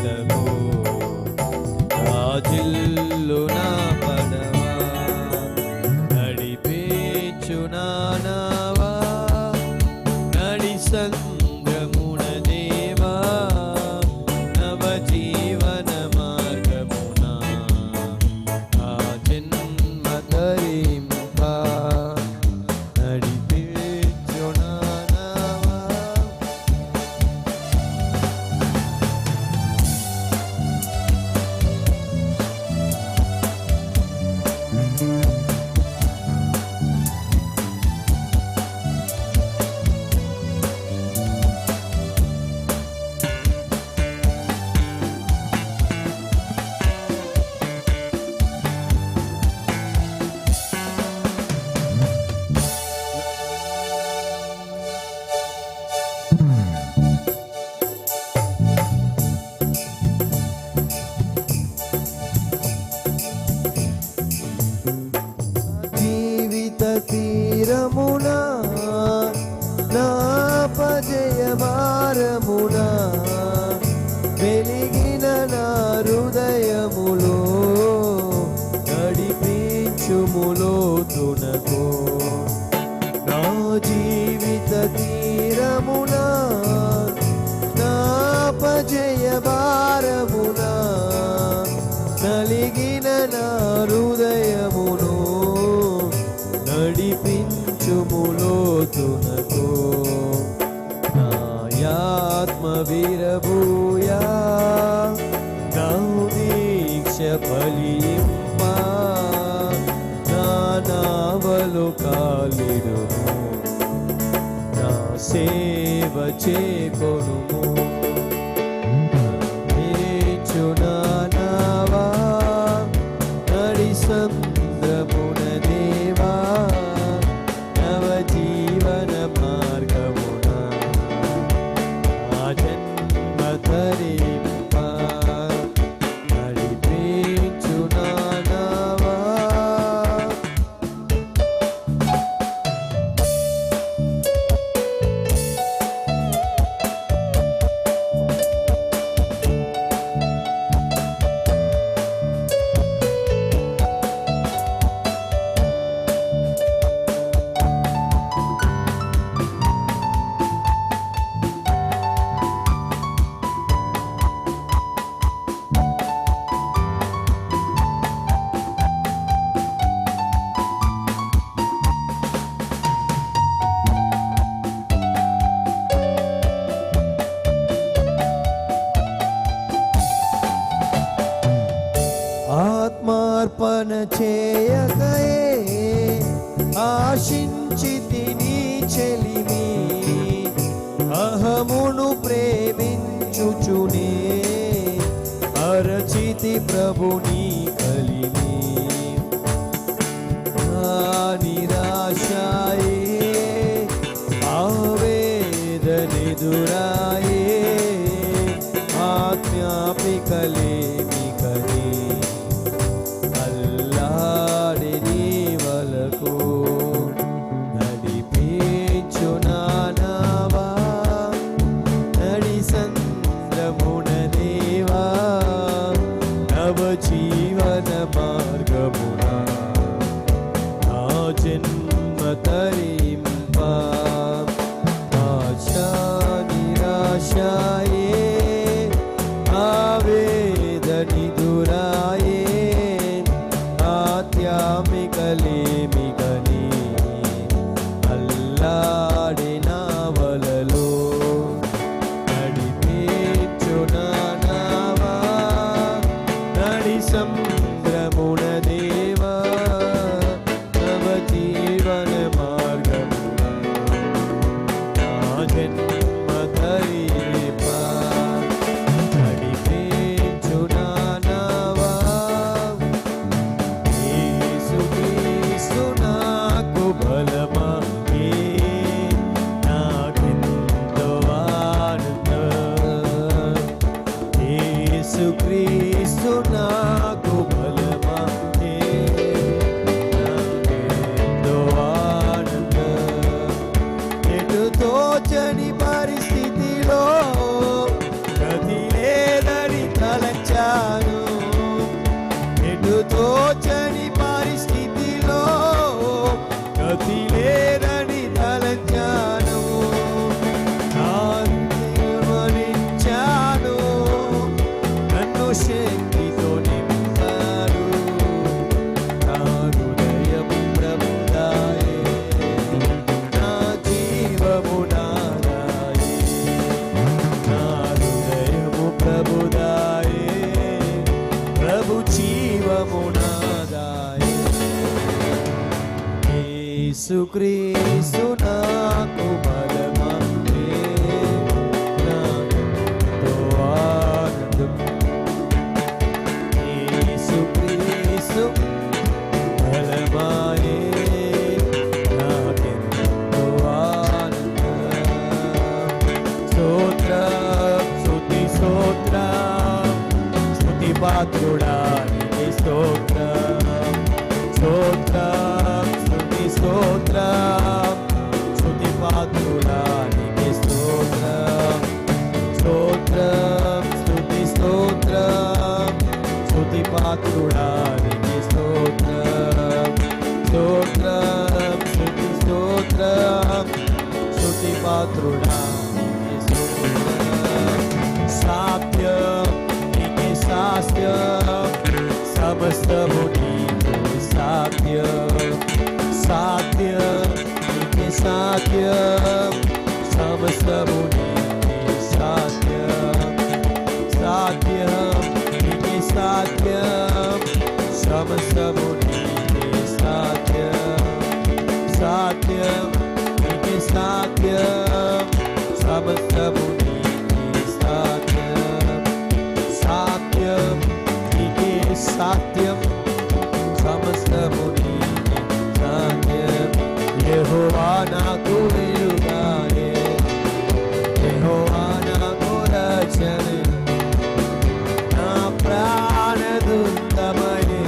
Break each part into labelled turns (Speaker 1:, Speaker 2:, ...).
Speaker 1: వలపు రాజిల్లు నా పడవా నడిపించు నా నావా నడి సంద్రమున దేవా నవ జీవన మార్గమున ఆ జన్మ ధరింప నడిపించు నా నావా. జీవిత తీరమునా నాపజయ భారమునా వెలిగిన నా హృదయములో నడిపించుములో తునకో నా జీవిత తీరమునా నాపజయ భారమునా నలిగిన నా హృదయమును నడిపించుములో తునకో నాయాత్మ విరబూయా నౌదీక్ష ఫలింపా నా నావలు కాలిడుము నా సేవ చేకొనుము నడిపించు నా నావా నడి సంద్రమున దేవా నవ జీవన మార్గమున ఆ జన్మ ధరింప నడిపించు నా నావా. ఆత్మార్పణ చేయకయే ఆశించితి నీ చెలిమి అహమును ప్రేమించుచునే అరచితి ప్రభుని కలిమి నిరాశాయే ఆవేదనెదురాయే ఆజ్ఞాపికలేమి కని అల్లాడి నీ వలకు నడిపించు నా నావా నడి సంద్రమున దేవా నవ జీవన మార్గమున నా జన్మ తరింప ఆశా నిరాశాయే ఆవేదనిదురాయే ఆత్యామికలేమి గని అల్లాడిన వలలో నడిపించు నా నావా నడి సంద్రమున దేవా నవ జీవన మార్గమున నా జన్మ ధరింప నడిపించు నా నావా. యేసుక్రీస్తు నాకు బలమా నాకెంతో ఆనందం యేసుక్రీస్తు నాకు బలమా నాకెంతో ఆనందం ఎటు తోచని పరిస్థితిలో గతి లేదని జీవము నాదాయే. యేసుక్రీస్తు నాకు బలమందే, నాకెంతో ఆనందం. యేసుక్రీస్తు బలమాయే, నాకెంతో ఆనందం. స్తోత్రం స్తుతి స్తోత్రం, స్తుతి పాత్రుడా నీకే స్తోత్రం. స్తోత్రం స్తుతి స్తోత్రం, స్తుతి పాత్రుడా నీకే స్తోత్రం. స్తోత్రం స్తుతి స్తోత్రం, స్తుతి పాత్రుడా నీకే స్తోత్రం. స్తోత్రం స్తుతి స్తోత్రం, స్తుతి పాత్రుడా నీకే స్తోత్రం. సాధ్యం నీకే సాధ్యం, సమస్తము నీకు సాధ్యం. సాధ్యం నీకే సాధ్యం, సమస్తము నీకే సాధ్యం. సాధ్యం నీకే సాధ్యం, సమస్తము నీకే సాధ్యం. సాధ్యం నీకే సాధ్యం, సమస్తము నీకే సాధ్యం. సాధ్యం నీకే సాధ్యం, సమస్తము నీకే సాధ్యం. యెహోవా నాకు వెలుగాయే, యెహోవా నాకు రక్షణే, నా ప్రాణదుర్గమనే.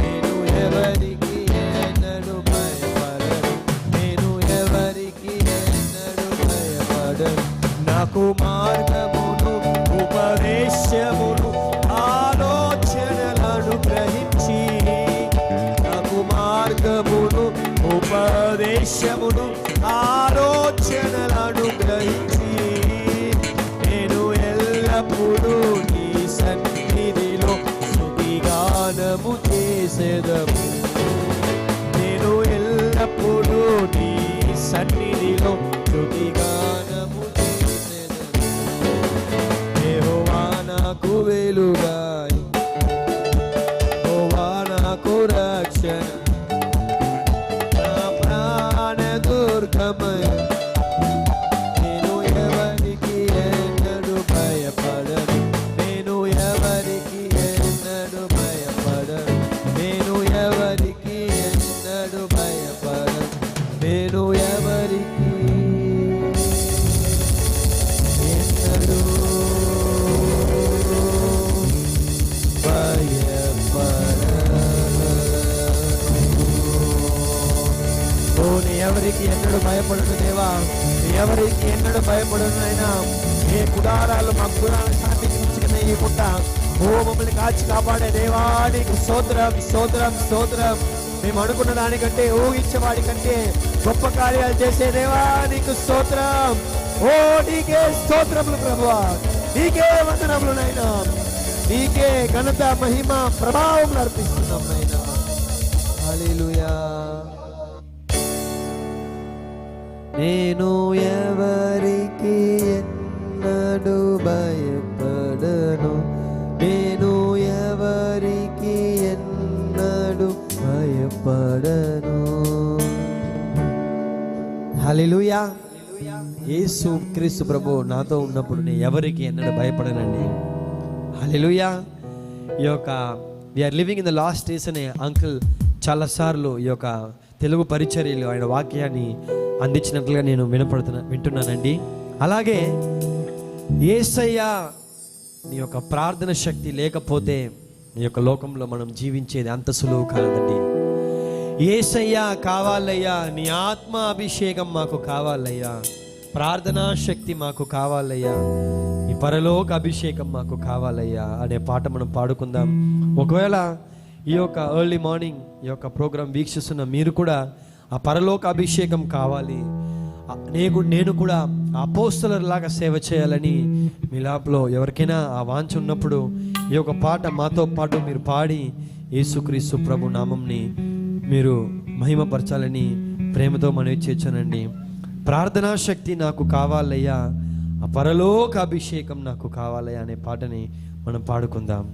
Speaker 1: నేను ఎవరికి ఎన్నడూ భయపడను, నేను ఎవరికి ఎన్నడూ భయపడను. నాకు మార్గమును ఉపదేశమును ఆలోచనలను గ్రహించి, నాకు మార్గమును ఉపదేశమును ఆలోచనలను గ్రహించి, నేను ఎల్లప్పుడూ నీ సన్నిధిలో స్తుతిగానము చేసేదము. నేను ఎల్లప్పుడూ నీ సన్నిధిలో స్తుతిగానము చేసేదము. యెహోవా నాకు వెలుగాయి, యెహోవా నాకు రక్షణ, నా ప్రాణదుర్గమయ. నేను ఎవరికి ఎన్నడూ భయపడను, నేను ఎవరికి ఎన్నడూ భయపడను. నేను ఎవరికి ఎన్నడూ భయపడను, నేను ఎవరికి ఎన్నడూ ఎవరికి ఎన్నడూ భయపడను దేవా, ఎవరికి ఎన్నడూ భయపడను అయినా. ఏ గుడారాలు మా గుడారాలు సాధించుకునే ఈ పుట్ట, ఓ మమ్మల్ని కాచి కాపాడే దేవా నీకు స్తోత్రం స్తోత్రం స్తోత్రం. మేము అనుకున్న దానికంటే, ఊహించే వాడికంటే గొప్ప కార్యాలు చేసే దేవా నీకు స్తోత్రం. ఓ నీకే స్తోత్రములు ప్రభువా, నీకే వందనములు నైనా. నీకే ఘనత మహిమ ప్రభావం అర్పిస్తున్నాం నైనా. హల్లెలూయా. నేను ఎవరికి ఎన్నడూ భయపడను, నేను ఎవరికి ఎన్నడూ భయపడను. హల్లెలూయా. యేసు క్రీస్తు ప్రభు నాతో ఉన్నప్పుడు నేను ఎవరికి ఎన్నడూ భయపడనండి. హల్లెలూయా. ఈ యొక్క we are living in the last days అనే అంకుల్ చాలాసార్లు ఈ యొక్క తెలుగు పరిచర్యలు ఆయన వాక్యాన్ని అందించినట్లుగా నేను వింటున్నానండి. అలాగే యేసయ్య నీ యొక్క ప్రార్థన శక్తి లేకపోతే నీ యొక్క లోకంలో మనం జీవించేది అంత సులువు కాదండి. యేసయ్య కావాలయ్యా, నీ ఆత్మ అభిషేకం మాకు కావాలయ్యా, ప్రార్థనా శక్తి మాకు కావాలయ్యా, ఈ పరలోక అభిషేకం మాకు కావాలయ్యా అనే పాట మనం పాడుకుందాం. ఒకవేళ ఈ యొక్క ఎర్లీ మార్నింగ్ ఈ యొక్క ప్రోగ్రాం వీక్షిస్తున్న మీరు కూడా ఆ పరలోక అభిషేకం కావాలి, నేను కూడా అపోస్తలులాగా సేవ చేయాలని మీ లోపల ఎవరికైనా ఆ వాంఛ ఉన్నప్పుడు ఈ యొక్క పాట మాతో పాటు మీరు పాడి యేసుక్రీస్తు ప్రభు నామంని మీరు మహిమపరచాలని ప్రేమతో మనవి చేర్చానండి. ప్రార్థనా శక్తి నాకు కావాలయ్యా, ఆ పరలోక అభిషేకం నాకు కావాలయ్యా అనే పాటని మనం పాడుకుందాం.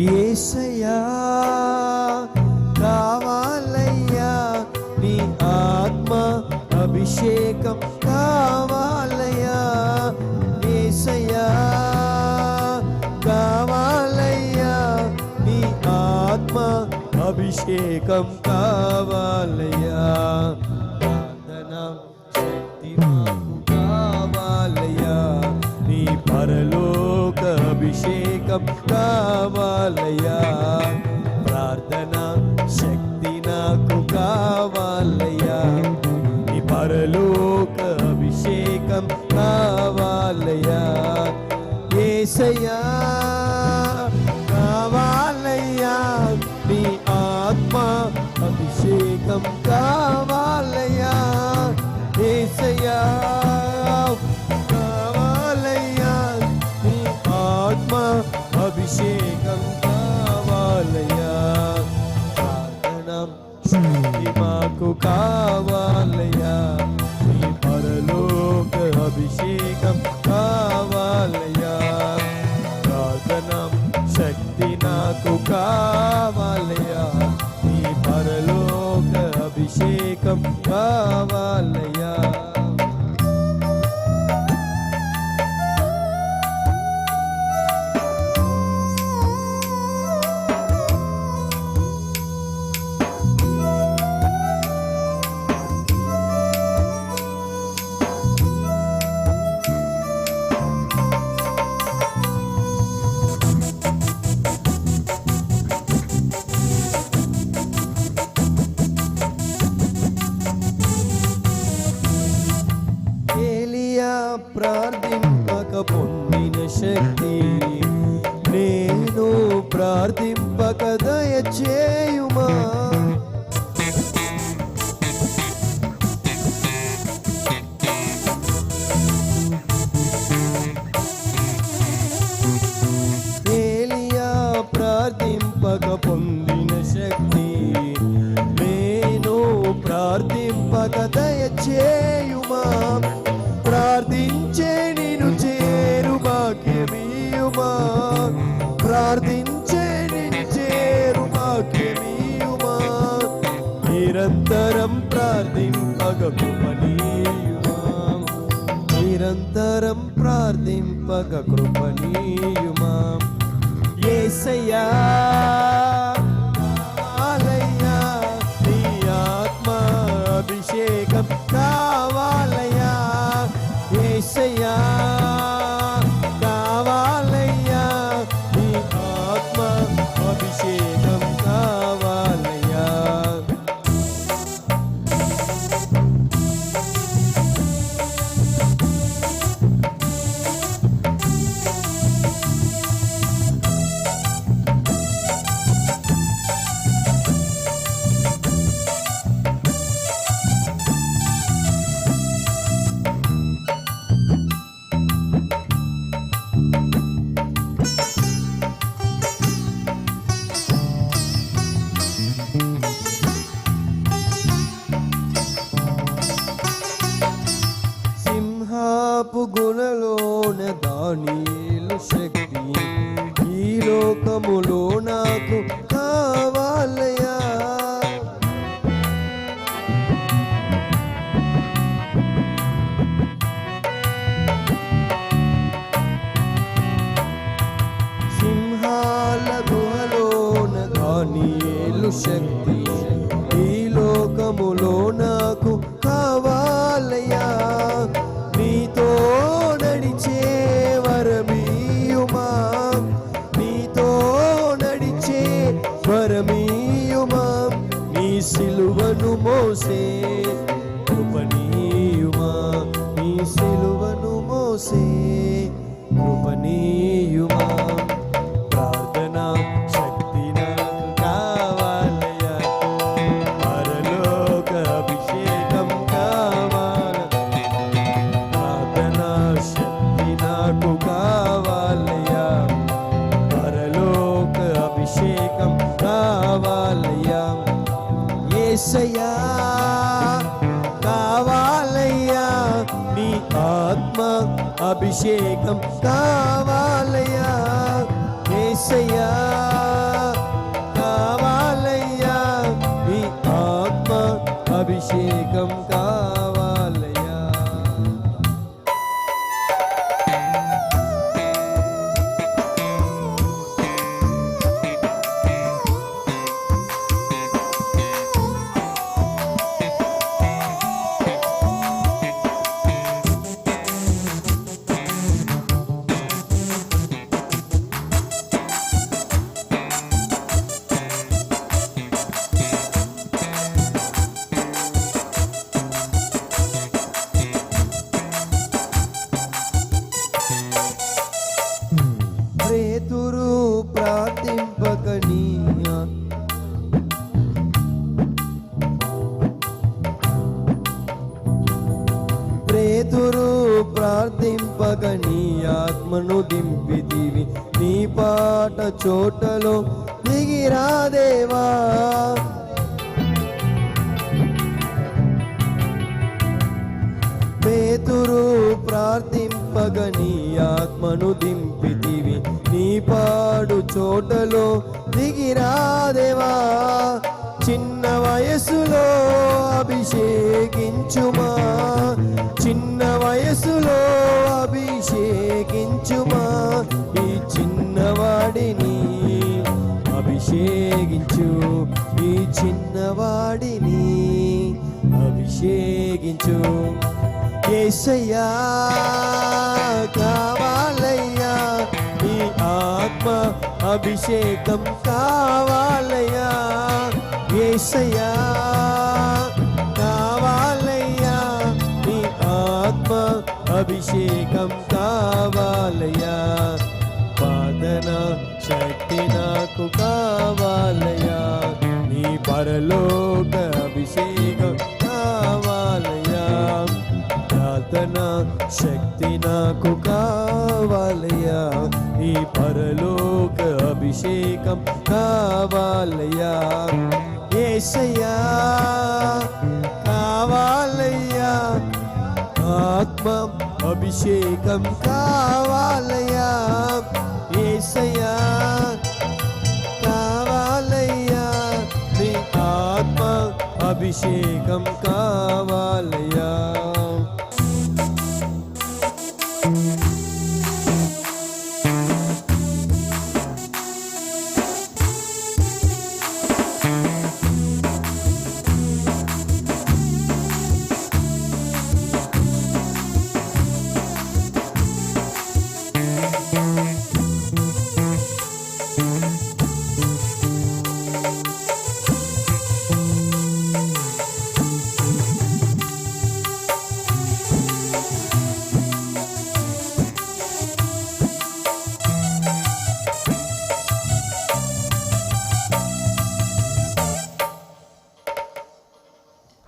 Speaker 1: యేసయ్యా కావాలయ్యా నీ ఆత్మ అభిషేకం కావాలయ్యా. యేసయ్యా కావాలయ్యా నీ ఆత్మ అభిషేకం కావాలయ్యా. ప్రార్థన శక్తి మాకు కావాలయ్యా. నీ పరలోక అభిషేకం కావాలయ్యా. ప్రార్థన శక్తి నాకు కావాలయ్యా. నీ పరలోక అభిషేకం కావాలయ్యా. యేసయ్యా కావాలయ్యా నీ ఆత్మ అభిషేకం కావాలయ్యా. యేసయ్యా కావాలయ్యా నీ ఆత్మ అభిషేకం కావాలయ్యా. ప్రార్థన శక్తి మాకు కావాలయ్యా. నీ పరలోక అభిషేకం కావాలయ్యా. ప్రార్థన శక్తి నాకు కావాలయ్యా. నీ పరలోక అభిషేకం కావాలయ్యా. ప్రార్థింపక పొందిన శక్తి నేను ప్రార్థింపక దయచేయుమా. ఏలియా ప్రార్థింపక పొందిన శక్తి నేను ప్రార్థింపక దయచేయుమా. ప్రార్థించే నిన్ను చేరు భాగ్యమీయుమా. ప్రార్థించే నిన్ను చేరు భాగ్యమీయుమా. నిరంతరం ప్రార్థింపక కృపణీయుమా. నిరంతరం ప్రార్థింపక కృపణీయుమా. యేసయ్యా కావాలయ్యా నీ ఆత్మ అభిషేకం కావాలయ్యా. యేసయ్యా కావాలయ్యా నీ ఆత్మ అభిషేకం కావాలయ్యా. సింహాపు గుణలోన దానియేలు శక్తి ఈ లోకములో నాకు కావాలయ్యా. సింహాల గుహలోన దానియేలు శక్తి ఈ లోకములో నాకు కావాలయ్యా. నీతో నడిచే వరమీయుమా. యేసే కృపనీయుమా, ప్రార్థన శక్తి నాకు కావాలయ్యా, పరలోక అభిషేకం కావాలి, ప్రార్థన శక్తి నాకు కావాలయ్యా, పరలోక అభిషేకం కావాలయ్యా, యేసయ్యా కావాలయ్యా, నీ ఆత్మ అభిషేకం కావాలయ్యా, యేసయ్యా కావాలయ్యా, నీ ఆత్మ అభిషేకం కావాలయ్యా. పేతురు ప్రార్థింపకని పేతురు ప్రార్థింపకని ఆత్మను దింపితివి, నీ పాట చోటలో దిగిరాదేవా, పేతురు ప్రార్థింపగని ఆత్మను దింపితివి, నీ పాడు చోటలో దిగిరాదేవా, చిన్న వయసులో అభిషేకించుమా, చిన్న వయసులో అభిషేకించుమా, ఈ చిన్నవాడిని అభిషేకించు, ఈ చిన్నవాడిని అభిషేకించు, యేసయ్యా కావాలయ్యా, నీ ఆత్మ అభిషేకం కావాలయ్యా, యేసయ్యా కావాలయ్యా, నీ ఆత్మ అభిషేకం కావాలయ్యా, ప్రార్థన శక్తి నాకు కావాలయ్యా, నీ పరలోక అభిషేకం కావాలయ్యా, ప్రార్థన శక్తి నాకు కావాలయ్యా, నీ పరలోక అభిషేకం కావాలయ్యా, యేసయ్యా కావాలయ్యా, ఆత్మ అభిషేకం కావాలయ్యా, యేసయ్యా కావాలయ్యా, నీ ఆత్మ అభిషేకం కావాలయ్యా.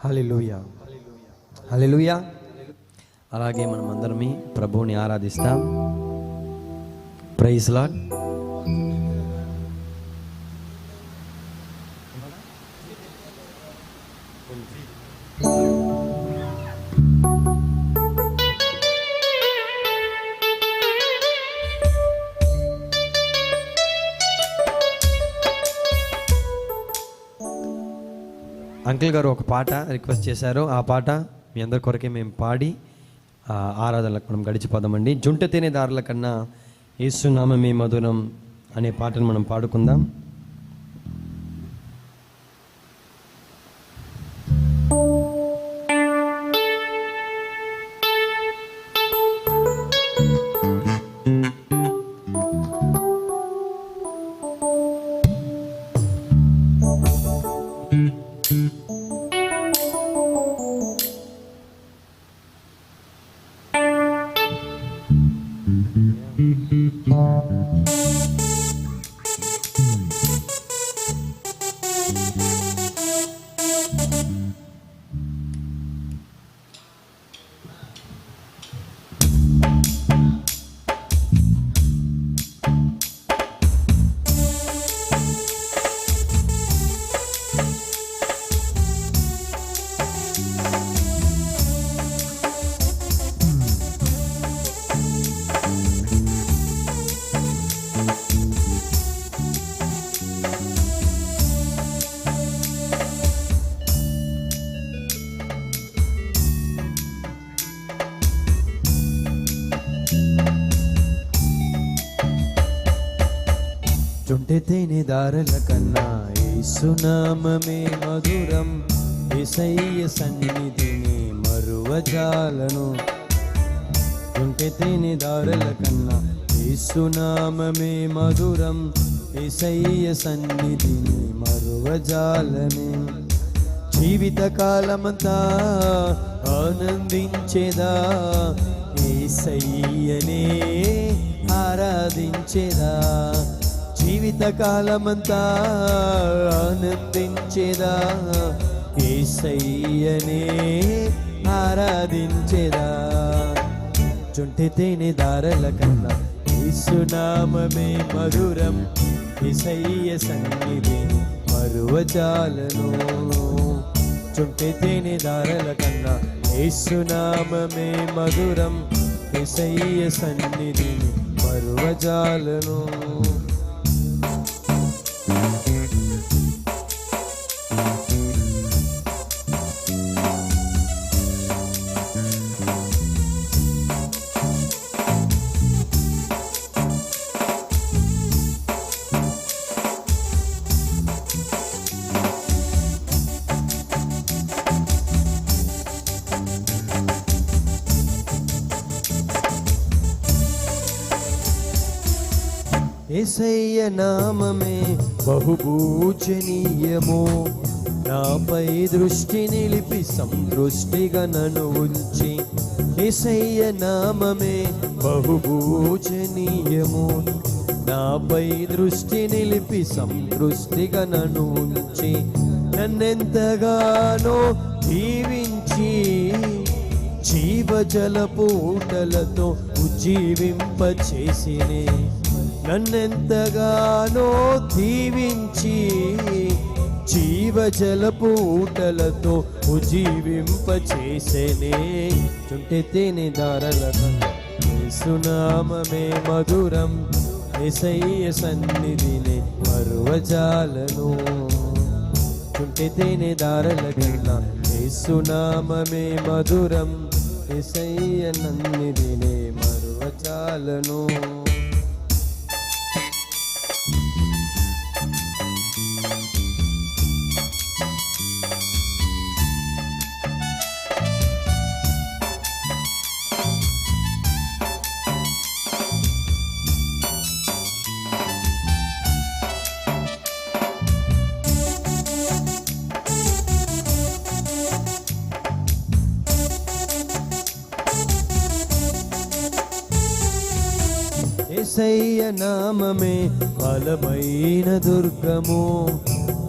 Speaker 1: హల్లెలూయా, హల్లెలూయా. అలాగే మనం అందరమీ ప్రభువుని ఆరాధిస్తాం. Praise lord. అంకుల్ గారు ఒక పాట రిక్వెస్ట్ చేశారు, ఆ పాట మీ అందరి కొరకే మేము పాడి ఆరాధనలకు మనం గడిచిపోదామండి. జుంట తేనె దారుల కన్నా యేసునామమే మధురం అనే పాటను మనం పాడుకుందాం. చుంటె తేనె దారల కన్నా యేసునామమే మధురం, యేసయ్య సన్నిధిని మరువజాలను. చుంటె తేనె దారల కన్నా యేసునామమే మధురం, యేసయ్య సన్నిధిని మరువజాలను. జీవితకాలమంతా ఆనందించేదా, యేసయ్యనే ఆరాధించేదా. జీవితకాలమంతా ఆనందించేదా, యేసయ్యనే ఆరాధించేదా. చుంటె తేనె దారల కన్నా యేసునామమే మధురం, యేసయ్య సన్నిధిని మరువజాలను. చుంటె తేనె దారల కన్నా యేసునామమే మధురం, యేసయ్య సన్నిధిని మరువజాలను. యేసయ్య నామమే బహుభూజనీయము, నాపై దృష్టి నిలిపి సందృష్టిగా నన్ను ఉంచి. యేసయ్య నామమే బహుభూజనీయము, నాపై దృష్టి నిలిపి సందృష్టిగా నన్ను ఉంచి. నన్నెంతగానో దీవించి జీవజలపు ఊటలతో ఉజ్జీవింపచేసినే. నన్నెంతగానో దీవించి జీవజలపు ఊటలతో ఉజ్జీవింపచేసెనే. చుంటె తేనె దారల కన్నా యేసునామమే మధురం, యేసయ్య సన్నిధిని మరువజాలను. చుంటె తేనె దారల కన్నా యేసునామమే మధురం, యేసయ్య సన్నిధిని మరువజాలను. యేసయ్య నామమే బలమైన దుర్గము,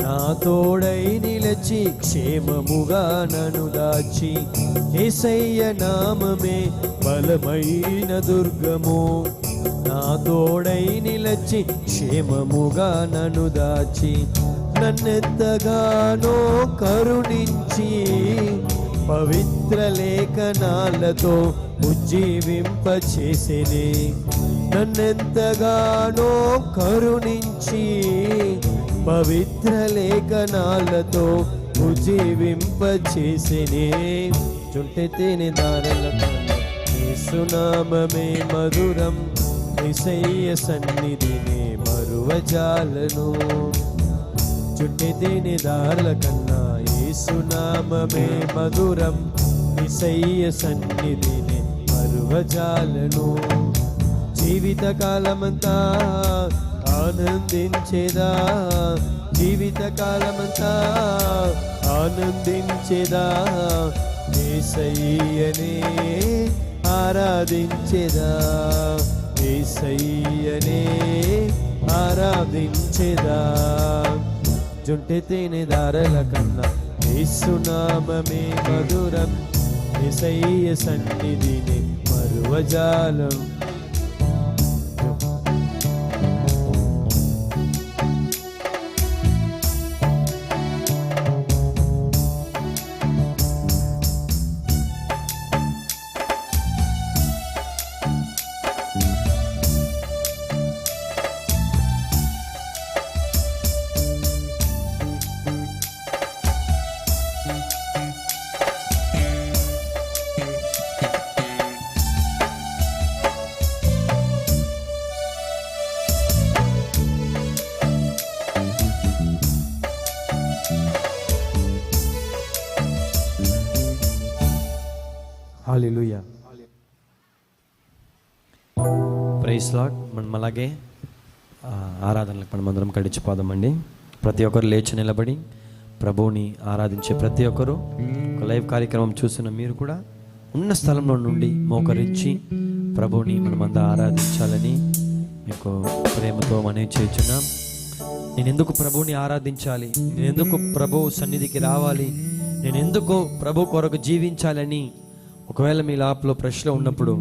Speaker 1: నా తోడై నిలచి క్షేమముగా నన్ను దాచి. యేసయ్య నామమే బలమైన దుర్గము, నా తోడై నిలచి క్షేమముగా నన్ను దాచి. నన్నెంతగానో కరుణించి పవిత్ర లేఖనాలతో ఉజ్జీవింపచేసెనే. నన్నెంతగానో కరుణించి పవిత్ర లేఖనాలతో ఉజ్జీవింపచేసెనే. చుంటె తేనె దారల కన్నా యేసునామమే మధురం, యేసయ్య సన్నిధిని మరువజాలను. చుంటె తేనె దారల కన్నా యేసునామమే మధురం, యేసయ్య సన్నిధిని మరువజాలను. జీవితకాలమంతా ఆనందించేదా, జీవితకాలమంతా ఆనందించేదా, యేసయ్యనే ఆరాధించేదా. యేసయ్యనే ఆరాధించెదా. జుంటె తేనె దారల కన్నా యేసునామమే మధురం, యేసయ్య సన్నిధిని మరువజాలం. హల్లెలూయా, ప్రైజ్ లార్డ్. మనం అలాగే ఆరాధనలకు మనం అందరం గడిచిపోదామండి. ప్రతి ఒక్కరు లేచి నిలబడి ప్రభువుని ఆరాధించే ప్రతి ఒక్కరు, ఒక లైవ్ కార్యక్రమం చూస్తున్న మీరు కూడా ఉన్న స్థలంలో నుండి మోకరించి ప్రభువుని మనమంతా ఆరాధించాలని మీకు ప్రేమతో మనవి చేస్తున్నాం. నేను ఎందుకు ప్రభువుని ఆరాధించాలి, నేను ఎందుకు ప్రభు సన్నిధికి రావాలి, నేను ఎందుకు ప్రభు కొరకు జీవించాలని ఒకవేళ మీ లోపల ప్రశ్న ఉన్నప్పుడు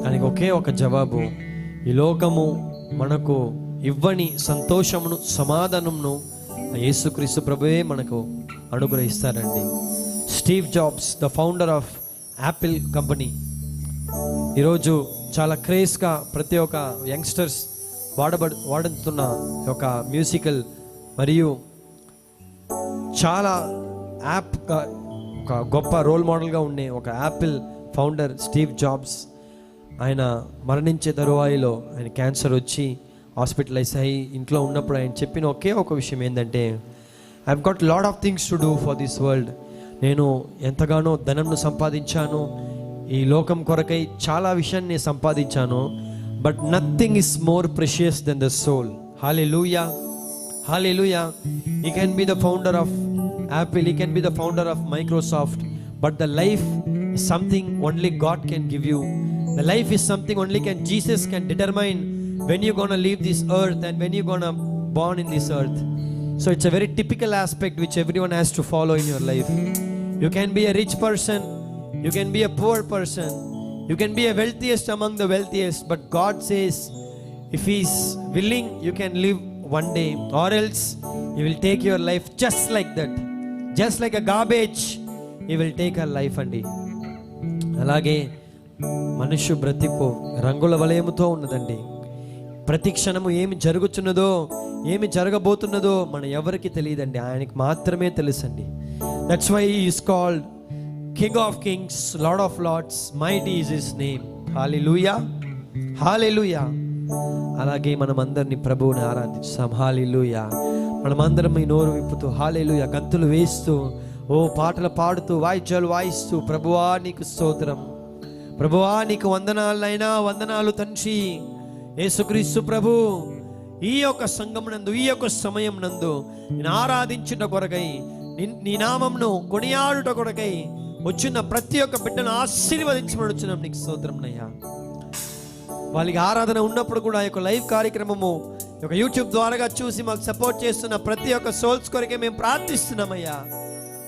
Speaker 1: దానికి ఒకే ఒక జవాబు, ఈ లోకము మనకు ఇవ్వని సంతోషమును సమాధానమును యేసుక్రీస్తు ప్రభువే మనకు అనుగ్రహిస్తారండి. Steve Jobs, the founder of Apple company, ఈరోజు చాలా క్రేజ్గా ప్రతి ఒక్క యంగ్స్టర్స్ వాడుతున్న ఒక మ్యూజికల్ మరియు చాలా యాప్గా ఒక గొప్ప రోల్ మోడల్గా ఉండే ఒక యాపిల్ ఫౌండర్ స్టీవ్ జాబ్స్, ఆయన మరణించే తరువాయిలో ఆయన క్యాన్సర్ వచ్చి హాస్పిటలైజ్ అయ్యి ఇంట్లో ఉన్నప్పుడు ఆయన చెప్పిన ఒకే ఒక విషయం ఏంటంటే, I have got lot of things to do for this world. నేను ఎంతగానో ధనంను సంపాదించాను, ఈ లోకం కొరకై చాలా విషయాన్ని నేను సంపాదించాను, but nothing is more precious than the soul. Hallelujah, hallelujah. He can be the founder of Apple, he can be the founder of Microsoft, but the life is something only God can give you. The life is something only Jesus can determine when you're gonna leave this earth and when you're gonna born in this earth. So it's a very typical aspect which everyone has to follow in your life. You can be a rich person, you can be a poor person, you can be a wealthiest among the wealthiest, but God says if He's willing you can live one day, or else He will take your life just like that. Just like a garbage, He will take her life అండి. అలాగే మనుష్య బ్రతికు రంగుల వలయముతో ఉన్నదండి. ప్రతి క్షణము ఏమి జరుగుతున్నదో ఏమి జరగబోతున్నదో మన ఎవరికి తెలియదండి, ఆయనకి మాత్రమే తెలుసండి. That's why he is called king of kings, lord of lords, mighty is his name. Hallelujah, hallelujah. అలాగే మనం అందరినీ ప్రభువుని ఆరాధిస్తాం. హల్లెలూయా. మనమందరం ఈ నోరు విప్పుతూ హల్లెలూయా గంతులు వేస్తూ, ఓ పాటలు పాడుతూ, వాయిద్యాలు వాయిస్తూ, ప్రభువా నీకు స్తోత్రం, ప్రభువా నీకు వందనాలైనా వందనాలు తండ్రి. యేసుక్రీస్తు ప్రభు ఈ యొక్క సంఘమునందు ఈ యొక్క సమయం నందు నేను ఆరాధించుట కొరకై, నీ నామమును కొనియాడుట కొరకై వచ్చిన ప్రతి ఒక్క బిడ్డను ఆశీర్వదించబడుచున్నాం. నీకు స్తోత్రం నయ్యా. వాళ్ళకి ఆరాధన ఉన్నప్పుడు కూడా ఈ యొక్క లైవ్ కార్యక్రమము ఒక యూట్యూబ్ ద్వారాగా చూసి మాకు సపోర్ట్ చేస్తున్న ప్రతి ఒక్క సోల్స్ కొరకే మేము ప్రార్థిస్తున్నామయ్యా.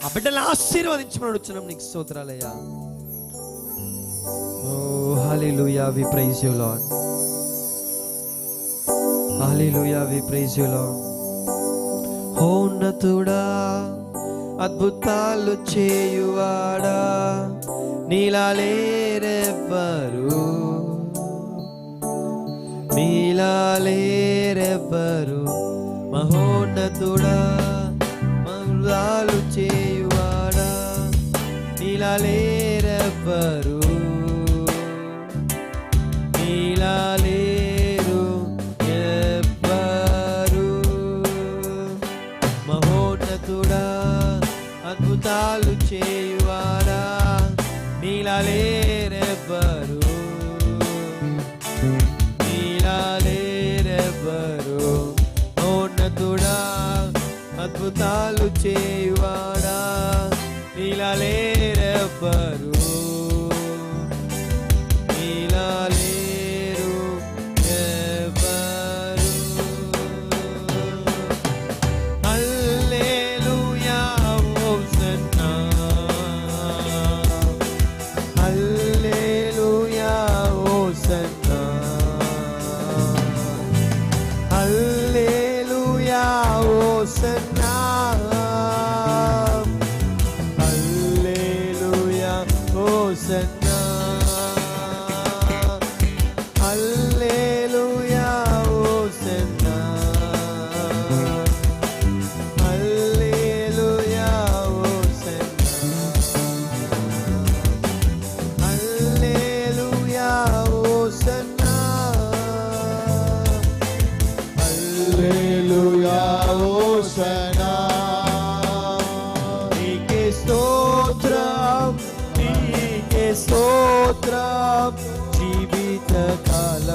Speaker 1: ఆ బిడ్డలను ఆశీర్వదించబడుచున్నాం. నీకు స్తోత్రాలయ్యా. Oh hallelujah, we praise you lord. Hallelujah, we praise you lord. ఉన్నతుడా, అద్భుతాలు చేయువాడా, నీలా లేరెవ్వరు, నీలా లేరెవ్వరు. మహోన్నతుడా, అద్భుతాలు చేయువాడా, నీలా లేరెవ్వరు, నీలా లేరు ఎవ్వరు. మహోన్నతుడా, అద్భుతాలు చేయువాడా, నీలా లేరెవ్వరు, నీలా లేరెవ్వరు. మహోన్నతుడా, అద్భుతాలు చేయువాడా, నీలా లేరెవ్వరు, నీలా లేరు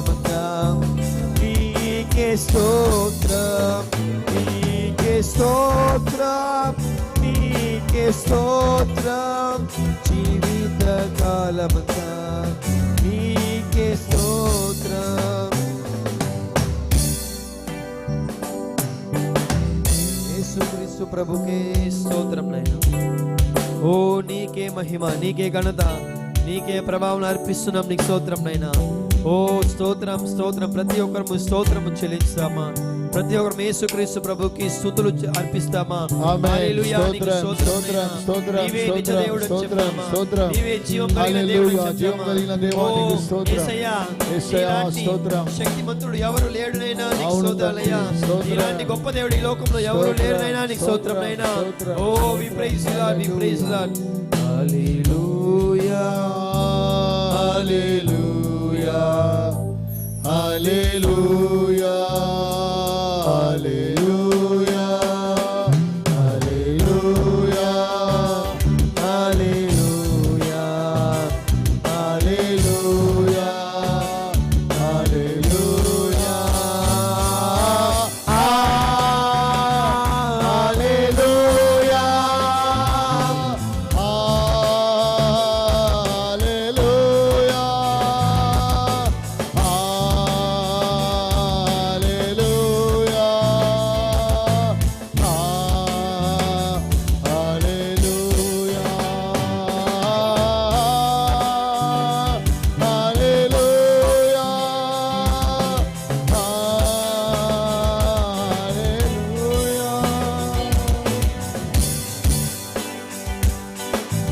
Speaker 1: కాలమంతా నీకే స్తోత్రం, నీకే స్తోత్రం, నీకే స్తోత్రం, జీవిత కాలమంతా నీకే స్తోత్రం. యేసుక్రీస్తు ప్రభుకే స్తోత్రం నాయనా. ఓ నీకే మహిమ, నీకే ఘనత, నీకే ప్రభావం అర్పిస్తున్నాం. నీకు స్తోత్రం నైనా. ఓ స్తోత్రం స్తోత్రం. ప్రతి ఒక్కరు స్తోత్రము చెల్లిస్తామా? ప్రతి ఒక్కరు యేసుక్రీస్తు ప్రభుకి స్తుతులు అర్పిస్తామా? హల్లెలూయా. నీకు స్తోత్రం నైనా. నీవే నిజ దేవుడు అని చెప్పామా? నీవే జీవం కలిగిన దేవుడు అని చెప్పామా? ఓ యేసయ్యా, ఇలాంటి శక్తిమంతుడు ఎవరు లేడు నైనా. నీకు స్తోత్రాలయ్యా. ఇలాంటి గొప్ప దేవుడు ఈ లోకంలో ఎవరు లేరు నైనా. నీకు స్తోత్రం నైనా. Oh we praise lord, we praise lord. Hallelujah, hallelujah, hallelujah, hallelujah, hallelujah, hallelujah, hallelujah, hallelujah,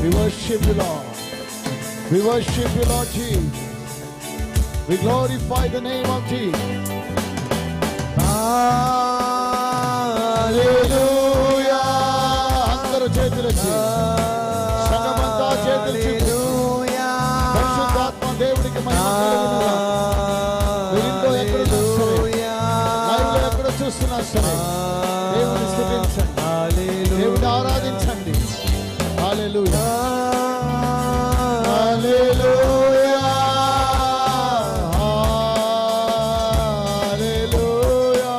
Speaker 2: We worship you, Lord. We worship you, Lord Jesus. We glorify the name of Jesus. Hallelujah. అందరూ చేతులెత్తి సంగమంతా చేతులెత్తి పరిశుద్ధాత్మ దేవుడికి మహిమ కలుగునుగా. మీరు ఎక్కడ లైవ్లో ఎక్కడ చూస్తున్నా సరే దేవుని స్తుతించండి, దేవుని ఆరాధించండి. హల్లెలూయా, hallelujah, hallelujah,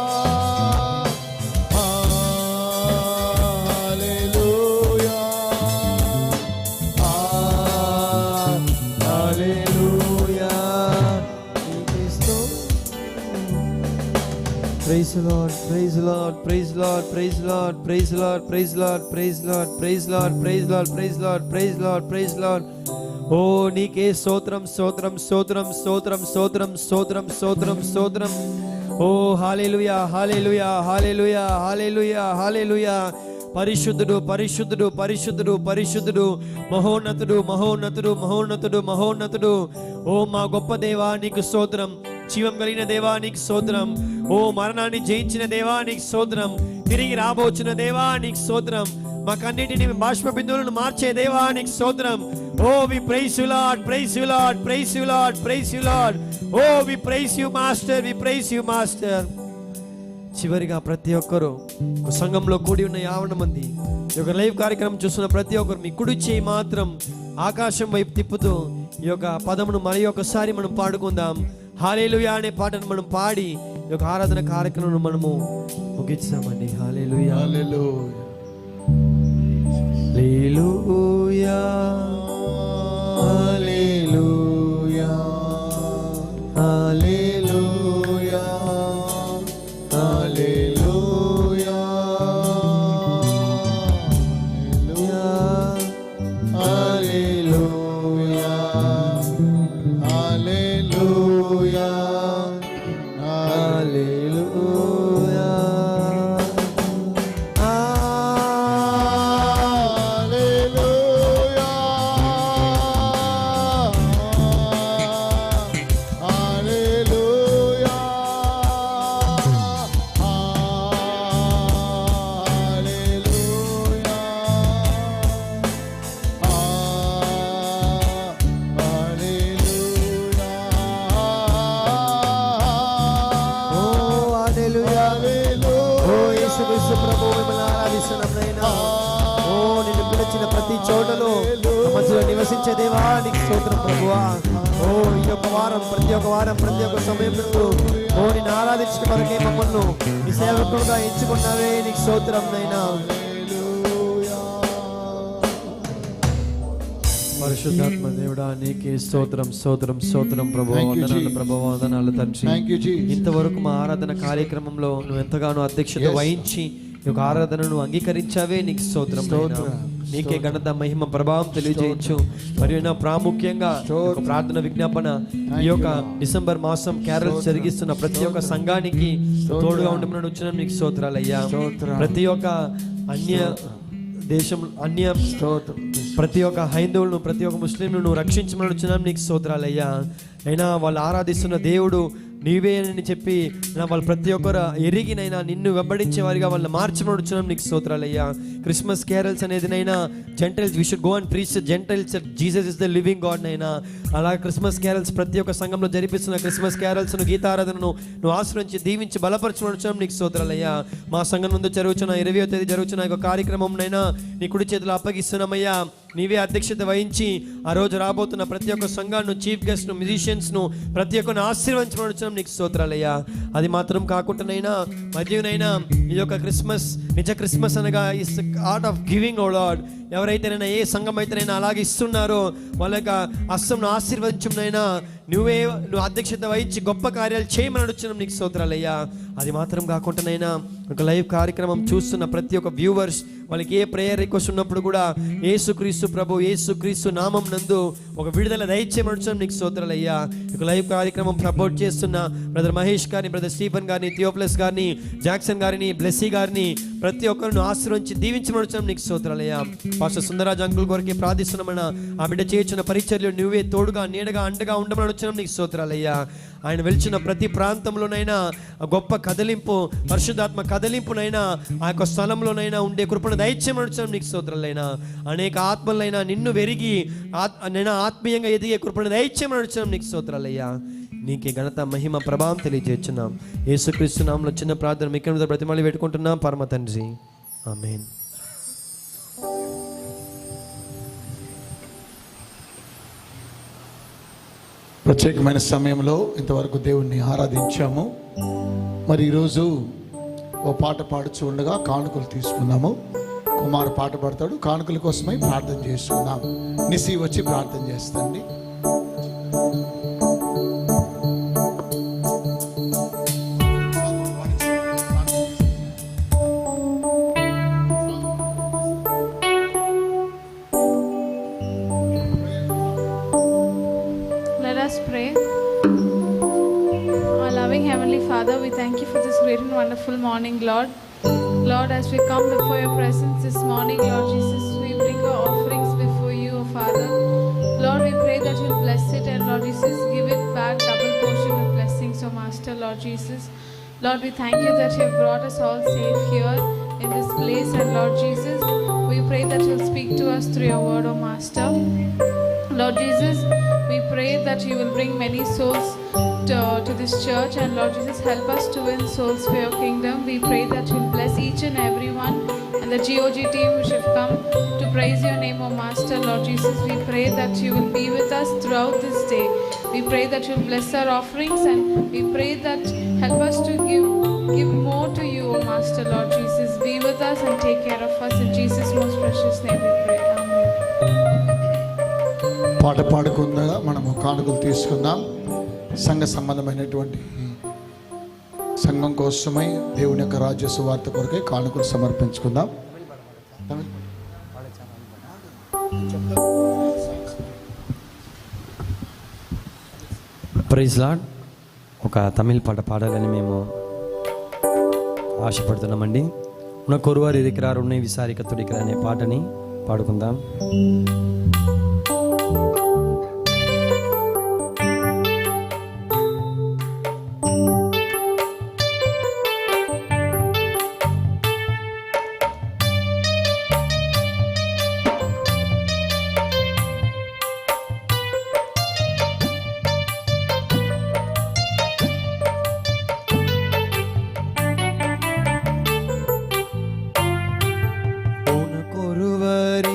Speaker 2: hallelujah, hallelujah.
Speaker 1: Praise the Lord, praise the Lord, praise the Lord, praise the Lord, praise the Lord, praise the Lord, praise the Lord, praise the Lord, praise the Lord, praise the Lord, praise the Lord, praise the Lord. ఓ నీకే స్తోత్రం స్తోత్రం స్తోత్రం స్తోత్రం స్తోత్రం స్తోత్రం స్తోత్రం స్తోత్రం. ఓ హల్లెలూయా hallelujah hallelujah hallelujah హల్లెలూయా. పరిశుద్ధుడు పరిశుద్ధుడు పరిశుద్ధుడు పరిశుద్ధుడు, మహోన్నతుడు మహోన్నతుడు మహోన్నతుడు మహోన్నతుడు. ఓ మా గొప్ప దేవా నీకు స్తోత్రం. జీవం కలిగిన దేవా నీకు స్తోత్రం. ఓ మరణాన్ని జయించిన దేవా నీకు స్తోత్రం. తిరిగి రాబోచిన దేవా నీకు స్తోత్రం. మాకన్నిటిని బాష్ప బిందువులను మార్చే దేవా నీకు స్తోత్రం. Oh we praise you lord, praise you lord, praise you lord, praise you lord. Oh we praise you master, we praise you master. చివరిగా ప్రతి ఒక్కరు సంఘంలో కూడి ఉన్న 50 మంది ఈ యొక్క లైవ్ కార్యక్రమం చూస్తున్న ప్రతి ఒక్కరు మీ కుడి చేయి మాత్రం ఆకాశం వైపు తిప్పుతూ ఈ యొక్క పదమును మరి ఒకసారి మనం పాడుకుందాం. హల్లెలూయా అనే పాటను మనం పాడి ఈ యొక్క ఆరాధన కార్యక్రమం మనము ముగించామండి. హల్లెలూయా hallelujah hallelujah hallelujah hallelujah hallelujah hallelujah హల్లెలూయా. ప్రతి చోటలో మధ్యలో నివసించే దేవా నీకు స్తోత్రం ప్రభువా. ఓ ఓ ఈ యొక్క వారం ప్రతి ఒక్క సమయంలో ఓ నిన్ను ఆరాధించిన కొరకే మమ్మల్ని నీ సేవకుడుగా ఎంచుకున్నావే, నీకు స్తోత్రం నైనా. పరిశుద్ధాత్మ దేవుడా నీకే స్తోత్రం ప్రభువా, వందనాలు తండ్రి. ఇంతవరకు మా ఆరాధన కార్యక్రమంలో నువ్వు ఎంతగానో అధ్యక్షత వహించి ఈ యొక్క ఆరాధనను అంగీకరించావే, నీకు స్తోత్రం. నీకే ఘనత మహిమ ప్రభావం తెలియజేయచ్చు. మరియు నా ప్రాముఖ్యంగా ఒక ప్రార్థన విజ్ఞాపన, ఈ యొక్క డిసెంబర్ మాసం క్యారల్ జరిగిస్తున్న ప్రతి ఒక్క సంఘానికి తోడుగా ఉండమని వచ్చిన నీకు స్తోత్రాలయ్యా. ప్రతి ఒక్క అన్య దేశం ప్రతి ఒక్క హైందవులను ప్రతి ఒక్క ముస్లింలను రక్షించమని వచ్చిన నీకు స్తోత్రాలయ్యా. అయినా వాళ్ళు ఆరాధిస్తున్న దేవుడు నీవే అని చెప్పి వాళ్ళు ప్రతి ఒక్కరు ఎరిగినైనా నిన్ను వెంబడించే వారిగా వాళ్ళని మార్చమడుచున్నాం, నీకు స్తోత్రాలయ్యా. క్రిస్మస్ క్యారల్స్ అనేది నైనా gentiles we should go and preach gentiles Jesus is the living God నైనా. అలా క్రిస్మస్ క్యారల్స్ ప్రతి ఒక్క సంఘంలో జరిపిస్తున్న క్రిస్మస్ క్యారల్స్ను గీతారాధనను నువ్వు ఆశ్రయించి దీవించి బలపరచమడుచున్నాం, నీకు స్తోత్రాలయ్యా. మా సంఘం ముందు జరుగుతున్న 20వ తేదీ జరుగుతున్న ఒక కార్యక్రమం నైనా నీ కుడి చేతులు అప్పగిస్తున్నామయ్యా. నీవే అధ్యక్షత వహించి ఆ రోజు రాబోతున్న ప్రతి ఒక్క సంఘాన్ని, చీఫ్ గెస్ట్ను, మ్యూజిషియన్స్ను ప్రతి ఒక్కరిని ఆశీర్వదించమని నీకు స్తోత్రాలయ్యా. అది మాత్రం కాకుండానైనా మధ్యనైనా ఈ యొక్క క్రిస్మస్ నిజ క్రిస్మస్ అనగా is art of giving oh lord. ఎవరైతేనైనా ఏ సంఘం అయితేనైనా అలాగే ఇస్తున్నారో వాళ్ళ యొక్క హస్తంను ఆశీర్వదించమైనా నువ్వు అధ్యక్షత వహించి గొప్ప కార్యాలు చేయమని అడుగుతున్నాం, నీకు స్తోత్రాలయ్యా. అది మాత్రం కాకుండానైనా ఒక లైవ్ కార్యక్రమం చూస్తున్న ప్రతి ఒక్క వ్యూవర్స్ వాళ్ళకి ఏ ప్రేయర్ రిక్వెస్ట్ ఉన్నప్పుడు కూడా యేసుక్రీస్తు ప్రభు యేసుక్రీస్తు నామం నందు ఒక విడుదల దయచేయమని నీకు స్తోత్రాలయ్యా. ఒక లైవ్ కార్యక్రమం సపోర్ట్ చేస్తున్న బ్రదర్ మహేష్ గారిని, బ్రదర్ స్టీఫెన్ గారిని, థియోప్లస్ గారిని, జాక్సన్ గారిని, బ్లెస్సీ గారిని ప్రతి ఒక్కరిని ఆశీర్వదించి దీవించమని నీకు స్తోత్రాలయ్యా. పాస్టర్ సుందరరాజ్ అంకుల్ కొరకే ప్రార్థిస్తున్నామన్న ఆ బిడ్డ చేయించిన పరిచర్యలు నువ్వే తోడుగా నీడగా అండగా ఉండమని వచ్చినాం, నీకు స్తోత్రాలయ్యా. ఆయన వెళ్చిన ప్రతి ప్రాంతంలోనైనా గొప్ప కదలింపు, పరిశుద్ధాత్మ కదలింపునైనా ఆ యొక్క స్థలంలోనైనా ఉండే కృపను దయచేయమని నీకు స్తోత్రాలైనా. అనేక ఆత్మలైనా నిన్ను వెరిగి నైనా ఆత్మీయంగా ఎదిగే కృపను దయచేయమని నీకు స్తోత్రాలయ్యా. నీకే ఘనత మహిమ ప్రభావం తెలియజేస్తున్నాం. యేసుక్రీస్తు నామములో చిన్న ప్రార్థన మీకు ప్రతిమలు పెట్టుకుంటున్నాం పరమ తండ్రి, ఆమేన్.
Speaker 2: ప్రత్యేకమైన సమయంలో ఇంతవరకు దేవుణ్ణి ఆరాధించాము. మరి ఈరోజు ఓ పాట పాడుచు ఉండగా కానుకలు తీసుకున్నాము. కుమార్ పాట పాడతాడు, కానుకల కోసమై ప్రార్థన చేసుకుందాం. నిసి వచ్చి ప్రార్థన చేస్తండి.
Speaker 3: Father, we thank you for this great and wonderful morning, Lord. Lord, as we come before your presence this morning, Lord Jesus, we bring our offerings before you, O Father. Lord, we pray that you'll bless it and Lord Jesus, give it back double portion of blessings, O Master, Lord Jesus. Lord, we thank you that you have brought us all safe here in this place, and Lord Jesus, we pray that you'll speak to us through your word, O Master. Lord Jesus, we pray that you will bring many souls to this church, and Lord Jesus, help us to win souls for your kingdom. We pray that you will bless each and every one and the GOG team which have come to praise your name, O Master. Lord Jesus, we pray that you will be with us throughout this day. We pray that you will bless our offerings, and we pray that help us to give more to you, O Master. Lord Jesus, be with us and take care of us. In Jesus' most precious name we pray. Amen.
Speaker 2: పాట పాడుకుందా మనము కానుకలు తీసుకుందాం. సంఘ సంబంధమైనటువంటి సంఘం కోసమై దేవుని యొక్క రాజ్య సువార్త కొరకై కానుకలు సమర్పించుకుందాం.
Speaker 1: Praise lord. ఒక తమిళ పాట పాడాలని మేము ఆశపడుతున్నామండి. ఉనకొరువారు ఇరికిరారు ఉన్నే విసారిక తుడికిరా అనే పాటని పాడుకుందాం.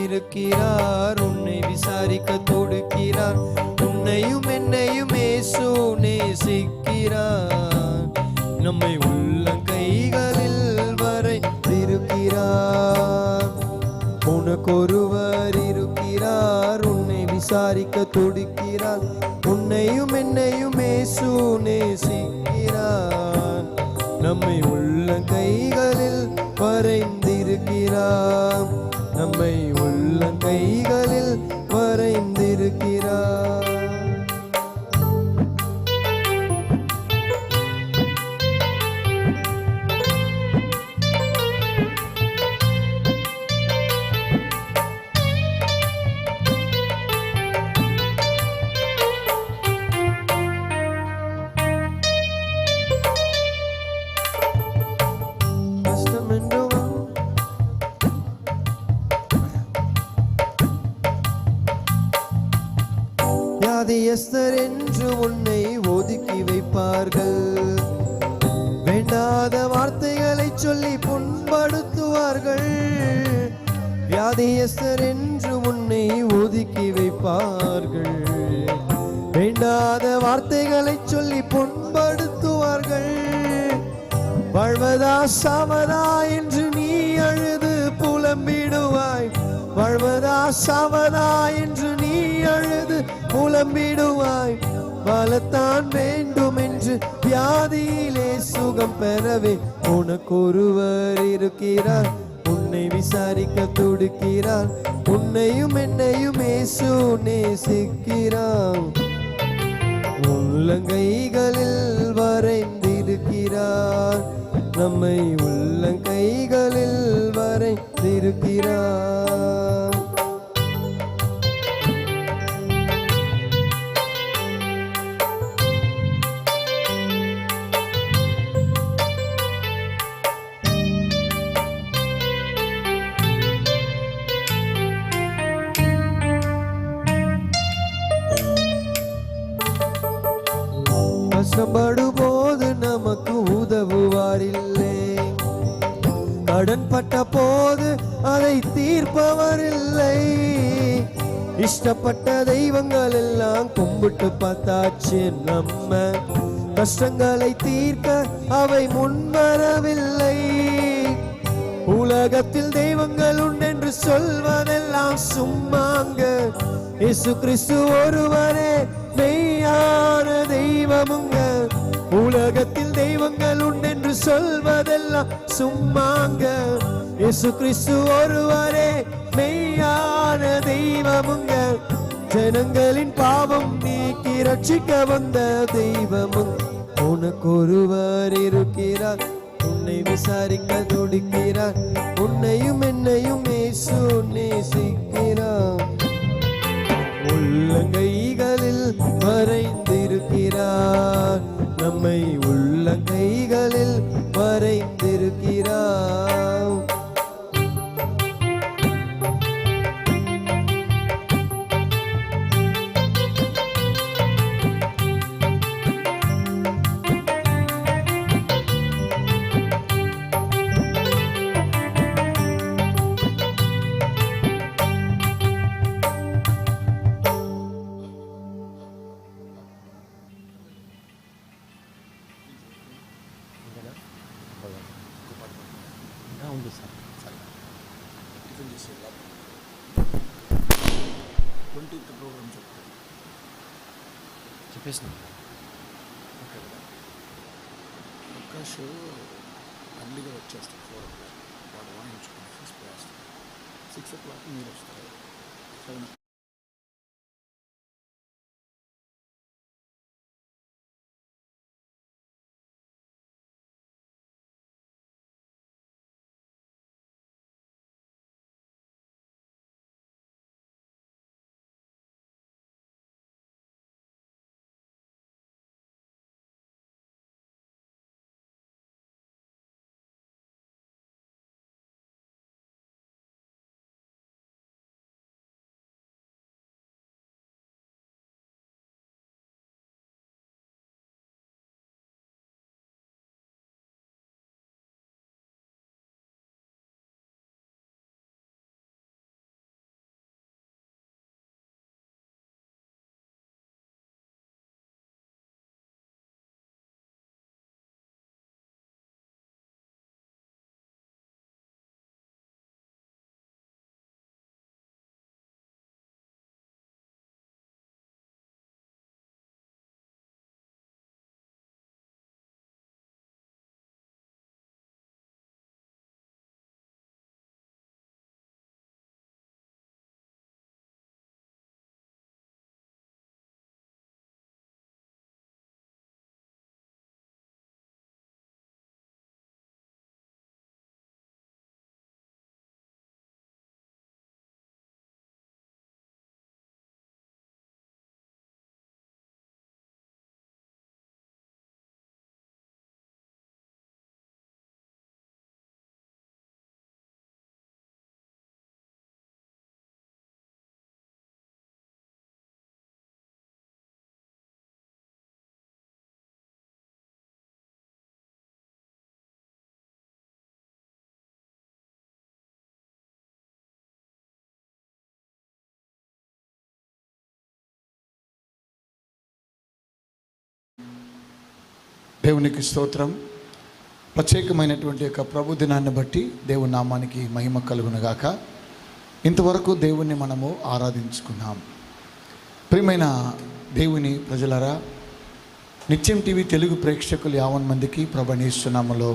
Speaker 1: இருக்கிறார் உன்னை இருக்கிறார், நம்மை உள்ளங்கைகளில் வரைந்திருக்கிறார். உனக்கொருவர் இருக்கிறார், உன்னை விசாரிக்க துடிக்கிறார், உன்னையும் என்னையும் இயேசு நேசிக்கிறார், நம்மை உள்ளங்கைகளில் வரைந்திருக்கிறார், நம்மை உள்ளங்கைகளில் வரைந்திருக்கிறார். கஷ்டம் என்று வியாதியஸ்தர் என்று உன்னை ஒதுக்கி வைப்பார்கள், வேண்டாத வார்த்தைகளை சொல்லி புண்படுத்துவார்கள். வியாதியஸ்தர் என்று உன்னை ஒதுக்கி வைப்பார்கள், வேண்டாத வார்த்தைகளை சொல்லி புண்படுத்துவார்கள். வாழ்வதா சாவதா என்று நீ அழுது புலம்பிடுவாய், வாழ்வதா சாவதா என்று நீ அழுது புலம்பிடுவாய். வாழத்தான் வேண்டும் என்று வியாதியிலே சுகம் பெறவே உனக்கொருவர் இருக்கிறார், உன்னை விசாரிக்க துடிக்கிறார், உன்னையும் என்னையும் இயேசு நேசிக்கிறார், உள்ளங்கைகளில் வரைந்திருக்கிறார், நம்மை உள்ளங்கைகளில் வரைந்திருக்கிறார். கஷ்டப்படும் போது நமக்கு உதவுவாரில்லை, கடன் பட்ட போது அதை தீர்ப்பவர் இல்லை. இஷ்டப்பட்ட தெய்வங்கள் எல்லாம் கும்பிட்டு பார்த்தாச்சு, நம்ம கஷ்டங்களை தீர்க்க அவை முன்வரவில்லை. உலகத்தில் தெய்வங்கள் உண்டென்று சொல்வதெல்லாம் சும்மாங்க, இயேசு கிறிஸ்து ஒருவரே மெய்யான தெய்வமுங்க. உலகத்தில் தெய்வங்கள் உண்டென்று சொல்வதெல்லாம் சும்மாங்க, இயேசு கிறிஸ்து ஒருவரே மெய்யான தெய்வமுங்க. ஜனங்களின் பாவம் நீக்கி ரட்சிக்க வந்த தெய்வமும் உனக்கொருவர் இருக்கிறார், உன்னை விசாரிக்க துடிக்கிறார், உன்னையும் என்னையும் இயேசு நேசிக்கிறார், உள்ளங்கைகளில் வரைந்திருக்கிறார், நம்மை உள்ளங்கைகளில் வரைந்திருக்கிறார்.
Speaker 2: ఉంది సార్. సరే టిఫిన్ చేసి 20th ప్రోగ్రామ్
Speaker 1: చెప్పేసిన
Speaker 2: ఓకే కదా. ప్రకాష్ అర్లీగా వచ్చేస్తాడు 4 o'clock, వాడు వాయించుకుని ఫస్ట్ 6 o'clock మీరు వస్తారు. 7 దేవునికి స్తోత్రం. ప్రత్యేకమైనటువంటి యొక్క ప్రభు దినాన్ని బట్టి దేవుని నామానికి మహిమ కలుగునుగాక. ఇంతవరకు దేవుణ్ణి మనము ఆరాధించుకున్నాం. ప్రియమైన దేవుని ప్రజలరా, నిత్యం టీవీ తెలుగు ప్రేక్షకులు 50 మందికి ప్రభు యేసునామములో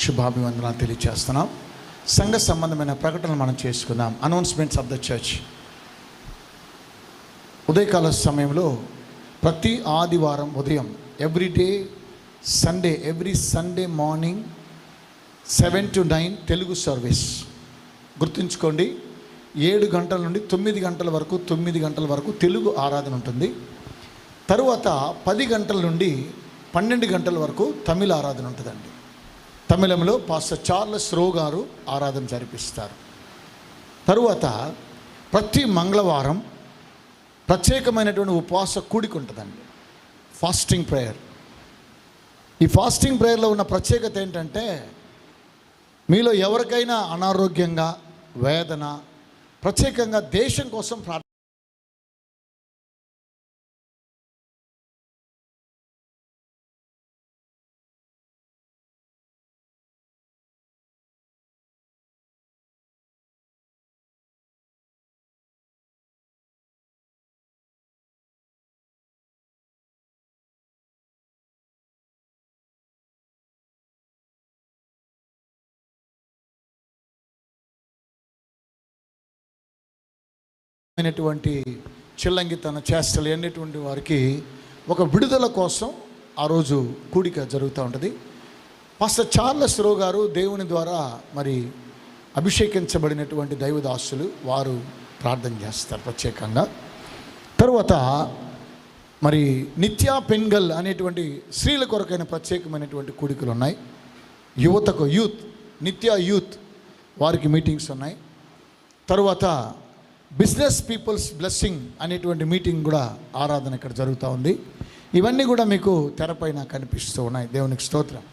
Speaker 2: శుభాభివందనాలు తెలియజేస్తున్నాం. సంఘ సంబంధమైన ప్రకటనలు మనం చేసుకుందాం. Announcements of the church. ఉదయకాల సమయంలో ప్రతి ఆదివారం ఉదయం every Sunday morning 7 to 9 Telugu service. గుర్తుంచుకోండి, 7 గంటల నుండి 9 గంటల వరకు తెలుగు ఆరాధన ఉంటుంది. తరువాత 10 గంటల నుండి 12 గంటల వరకు తమిళ ఆరాధన ఉంటుందండి. తమిళంలో పాస్టర్ చార్లెస్ రో గారు ఆరాధన జరిపిస్తారు. తరువాత ప్రతి మంగళవారం ప్రత్యేకమైనటువంటి ఉపవాస కూడిక ఉంటుందండి, ఫాస్టింగ్ ప్రేయర్. ఈ ఫాస్టింగ్ ప్రేయర్లో ఉన్న ప్రత్యేకత ఏంటంటే, మీలో ఎవరికైనా అనారోగ్యంగా, వేదన, ప్రత్యేకంగా దేశం కోసం అయినటువంటి చిల్లంగి తన చేష్టలు ఎన్నిటువంటి వారికి ఒక విడుదల కోసం ఆ రోజు కూడిక జరుగుతూ ఉంటుంది. పాస్టర్ చార్లెస్ రో గారు దేవుని ద్వారా మరి అభిషేకించబడినటువంటి దైవదాసులు, వారు ప్రార్థన చేస్తారు ప్రత్యేకంగా. తరువాత మరి నిత్యా పెన్గల్ అనేటువంటి స్త్రీల కొరకైన ప్రత్యేకమైనటువంటి కూడికలు ఉన్నాయి. యువతకు నిత్యా యూత్ వారికి మీటింగ్స్ ఉన్నాయి. తరువాత బిజినెస్ పీపుల్స్ బ్లెస్సింగ్ అనేటువంటి మీటింగ్ కూడా ఆరాధన ఇక్కడ జరుగుతూ ఉంది. ఇవన్నీ కూడా మీకు తెరపైన కనిపిస్తూ ఉన్నాయి. దేవునికి స్తోత్రం.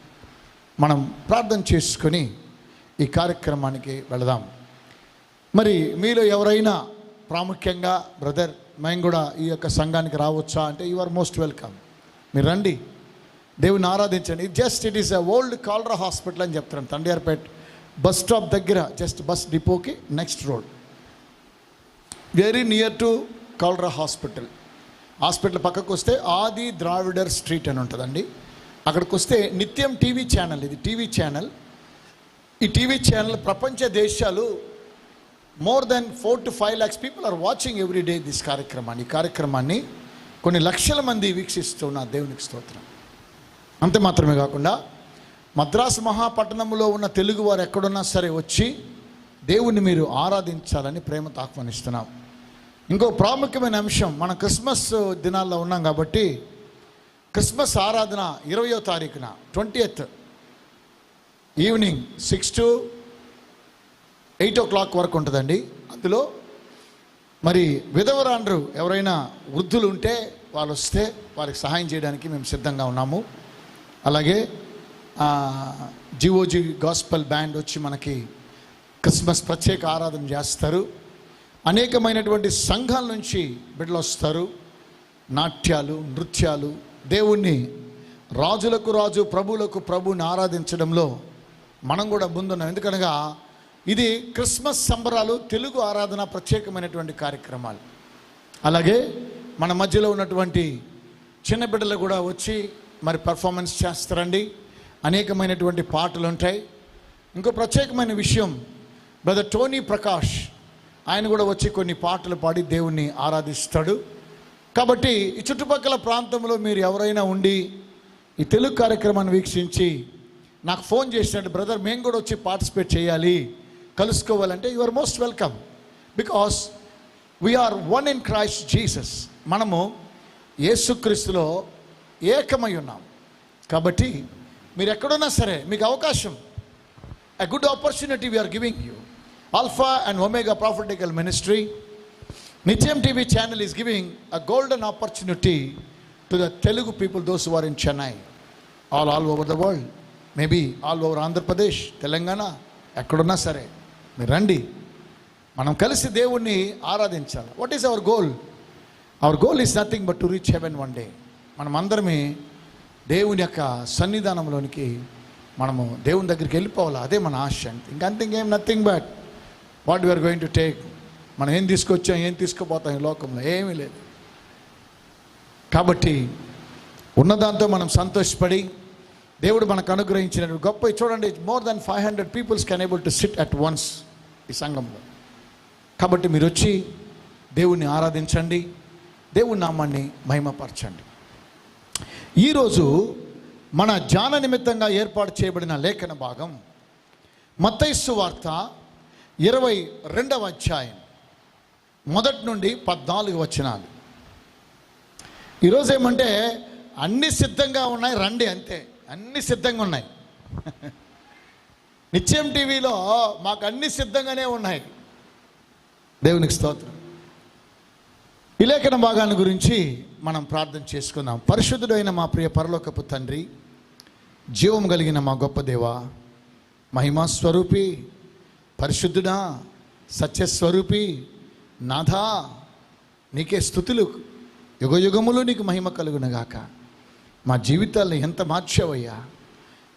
Speaker 2: మనం ప్రార్థన చేసుకొని ఈ కార్యక్రమానికి వెళదాం. మరి మీలో ఎవరైనా ప్రాముఖ్యంగా బ్రదర్ మేము కూడా ఈ యొక్క సంఘానికి రావచ్చా అంటే, యు ఆర్ మోస్ట్ వెల్కమ్. మీరు రండి, దేవుని ఆరాధించండి. It is a old Kalra hospital అని చెప్తాను. తండ్రియార్పేట్ బస్ స్టాప్ దగ్గర, జస్ట్ బస్ డిపోకి next road, very near to Kalra hospital పక్కకు వస్తే ఆది ద్రావిడర్ స్ట్రీట్ అని ఉంటుందండి. అక్కడికి వస్తే నిత్యం టీవీ ఛానల్, ఇది టీవీ ఛానల్. ఈ టీవీ ఛానల్ ప్రపంచ దేశాలు more than 4 to 5 lakhs people are watching every day this కార్యక్రమాన్ని. ఈ కార్యక్రమాన్ని కొన్ని లక్షల మంది వీక్షిస్తున్నారు. దేవునికి స్తోత్రం. అంతే మాత్రమే కాకుండా మద్రాసు మహాపట్టణంలో ఉన్న తెలుగు వారు ఎక్కడున్నా సరే వచ్చి దేవుణ్ణి మీరు ఆరాధించాలని ప్రేమతో ఆహ్వానిస్తున్నాం. ఇంకో ప్రాముఖ్యమైన అంశం, మనం క్రిస్మస్ దినాల్లో ఉన్నాం కాబట్టి క్రిస్మస్ ఆరాధన 20వ తారీఖున 20th ఈవినింగ్ 6 to 8 o'clock వరకు ఉంటుందండి. అందులో మరి విధవరాండ్రు ఎవరైనా వృద్ధులు ఉంటే వాళ్ళు వస్తే వారికి సహాయం చేయడానికి మేము సిద్ధంగా ఉన్నాము. అలాగే జిఓజీ గాస్పల్ బ్యాండ్ వచ్చి మనకి క్రిస్మస్ ప్రత్యేక ఆరాధన చేస్తారు. అనేకమైనటువంటి సంఘాల నుంచి బిడ్డలు వస్తారు. నాట్యాలు, నృత్యాలు, దేవుణ్ణి రాజులకు రాజు, ప్రభువులకు ప్రభువుని ఆరాధించడంలో మనం కూడా ముందున్నాం. ఎందుకనగా ఇది క్రిస్మస్ సంబరాలు, తెలుగు ఆరాధన ప్రత్యేకమైనటువంటి కార్యక్రమాలు. అలాగే మన మధ్యలో ఉన్నటువంటి చిన్న బిడ్డలు కూడా వచ్చి మరి పర్ఫార్మెన్స్ చేస్తారండి. అనేకమైనటువంటి పాటలు ఉంటాయి. ఇంకో ప్రత్యేకమైన విషయం, బ్రదర్ టోనీ ప్రకాష్ ఆయన కూడా వచ్చి కొన్ని పాటలు పాడి దేవుణ్ణి ఆరాధిస్తాడు. కాబట్టి ఈ చుట్టుపక్కల ప్రాంతంలో మీరు ఎవరైనా ఉండి ఈ తెలుగు కార్యక్రమాన్ని వీక్షించి నాకు ఫోన్ చేసినట్టు, బ్రదర్ మేము కూడా వచ్చి పార్టిసిపేట్ చేయాలి, కలుసుకోవాలంటే you are most welcome. Because we're one in Christ Jesus. మనము యేసుక్రీస్తులో ఏకమై ఉన్నాం. కాబట్టి మీరు ఎక్కడున్నా సరే మీకు అవకాశం, a good opportunity we are giving you. Alpha and Omega Prophetical Ministry, Nityam TV channel is giving a golden opportunity to the Telugu people, those who are in Chennai, all over the world, maybe all over Andhra Pradesh, Telangana, ekkadunna sare మీరు రండి, మనం కలిసి దేవుణ్ణి ఆరాధించాలి. What is our goal? Hour goal is nothing but to reach heaven one day. మనం అందరమే దేవుని యొక్క సన్నిధానంలోనికి మనము దేవుని దగ్గరికి వెళ్ళిపోవాలి. అదే మన ఆశ. ఇంకేం nothing but what we are going to take. మనం ఏం తీసుకొచ్చాం, ఏం తీసుకుపోతాం ఈ లోకంలో, ఏమీ లేదు. కాబట్టి ఉన్నదాంతో మనం సంతోషపడి దేవుడు మనకు అనుగ్రహించిన గొప్ప, చూడండి, more than 500 peoples can able to sit at once ఈ సంఘంలో. కాబట్టి మీరు వచ్చి దేవుణ్ణి ఆరాధించండి, దేవుని నామాన్ని మహిమపరచండి. ఈరోజు మన ధ్యాన నిమిత్తంగా ఏర్పాటు చేయబడిన లేఖన భాగం మత్తయి సువార్త 22వ అధ్యాయం 1 నుండి 14 వచనాలు. ఈరోజు ఏమంటే అన్నీ సిద్ధంగా ఉన్నాయి, రండి, అంతే. అన్నీ సిద్ధంగా ఉన్నాయి. నిత్యం టీవీలో మాకు అన్నీ సిద్ధంగానే ఉన్నాయి. దేవునికి స్తోత్రం. ఈ లేఖన భాగాన్ని గురించి మనం ప్రార్థన చేసుకుందాం. పరిశుద్ధుడైన మా ప్రియ పరలోకపు తండ్రి, జీవం కలిగిన మా గొప్ప దేవ, మహిమా స్వరూపి, పరిశుద్ధుడా, సత్యస్వరూపి, నాథా, నీకే స్తుతులు. యుగయుగములు నీకు మహిమ కలుగునగాక. మా జీవితాలను ఎంత మార్చావయ్యా.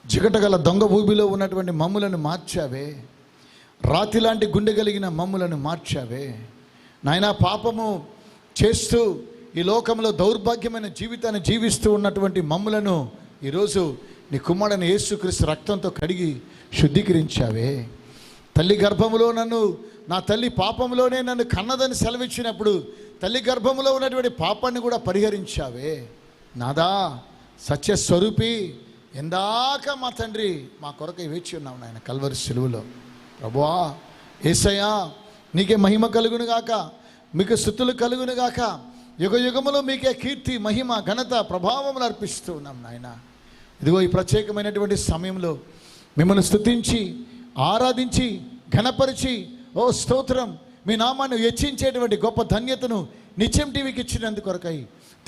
Speaker 2: జిగటగల దొంగ భూమిలో ఉన్నటువంటి మమ్ములను మార్చావే. రాతి లాంటి గుండె కలిగిన మమ్ములను మార్చావే నాయనా. పాపము చేస్తూ ఈ లోకంలో దౌర్భాగ్యమైన జీవితాన్ని జీవిస్తూ ఉన్నటువంటి మమ్ములను ఈరోజు నీ కుమారుడైన యేసుక్రీస్తు రక్తంతో కడిగి శుద్ధీకరించావే. తల్లి గర్భములో నా తల్లి పాపంలోనే నన్ను కన్నదని సెలవిచ్చినప్పుడు తల్లి గర్భములో ఉన్నటువంటి పాపాన్ని కూడా పరిహరించావే. నాదా, సత్యస్వరూపి, ఎందాక మా తండ్రి మా కొరకై వేచి ఉన్నావు నాయన కల్వరి సిలువలో. ప్రభువా, యేసయ్యా, నీకే మహిమ కలుగునుగాక, మీకు స్తుతులు కలుగునుగాక. యుగయుగములో మీకే కీర్తి, మహిమ, ఘనత, ప్రభావములు అర్పిస్తూ ఉన్నాం నాయన. ఇదిగో ఈ ప్రత్యేకమైనటువంటి సమయంలో మిమ్మల్ని స్తుతించి ఆరాధించి ఘనపరిచి, ఓ స్తోత్రం, మీ నామాన్ని హెచ్చించేటువంటి గొప్ప ధన్యతను నిత్యం టీవీకి ఇచ్చినందుకు కొరకై,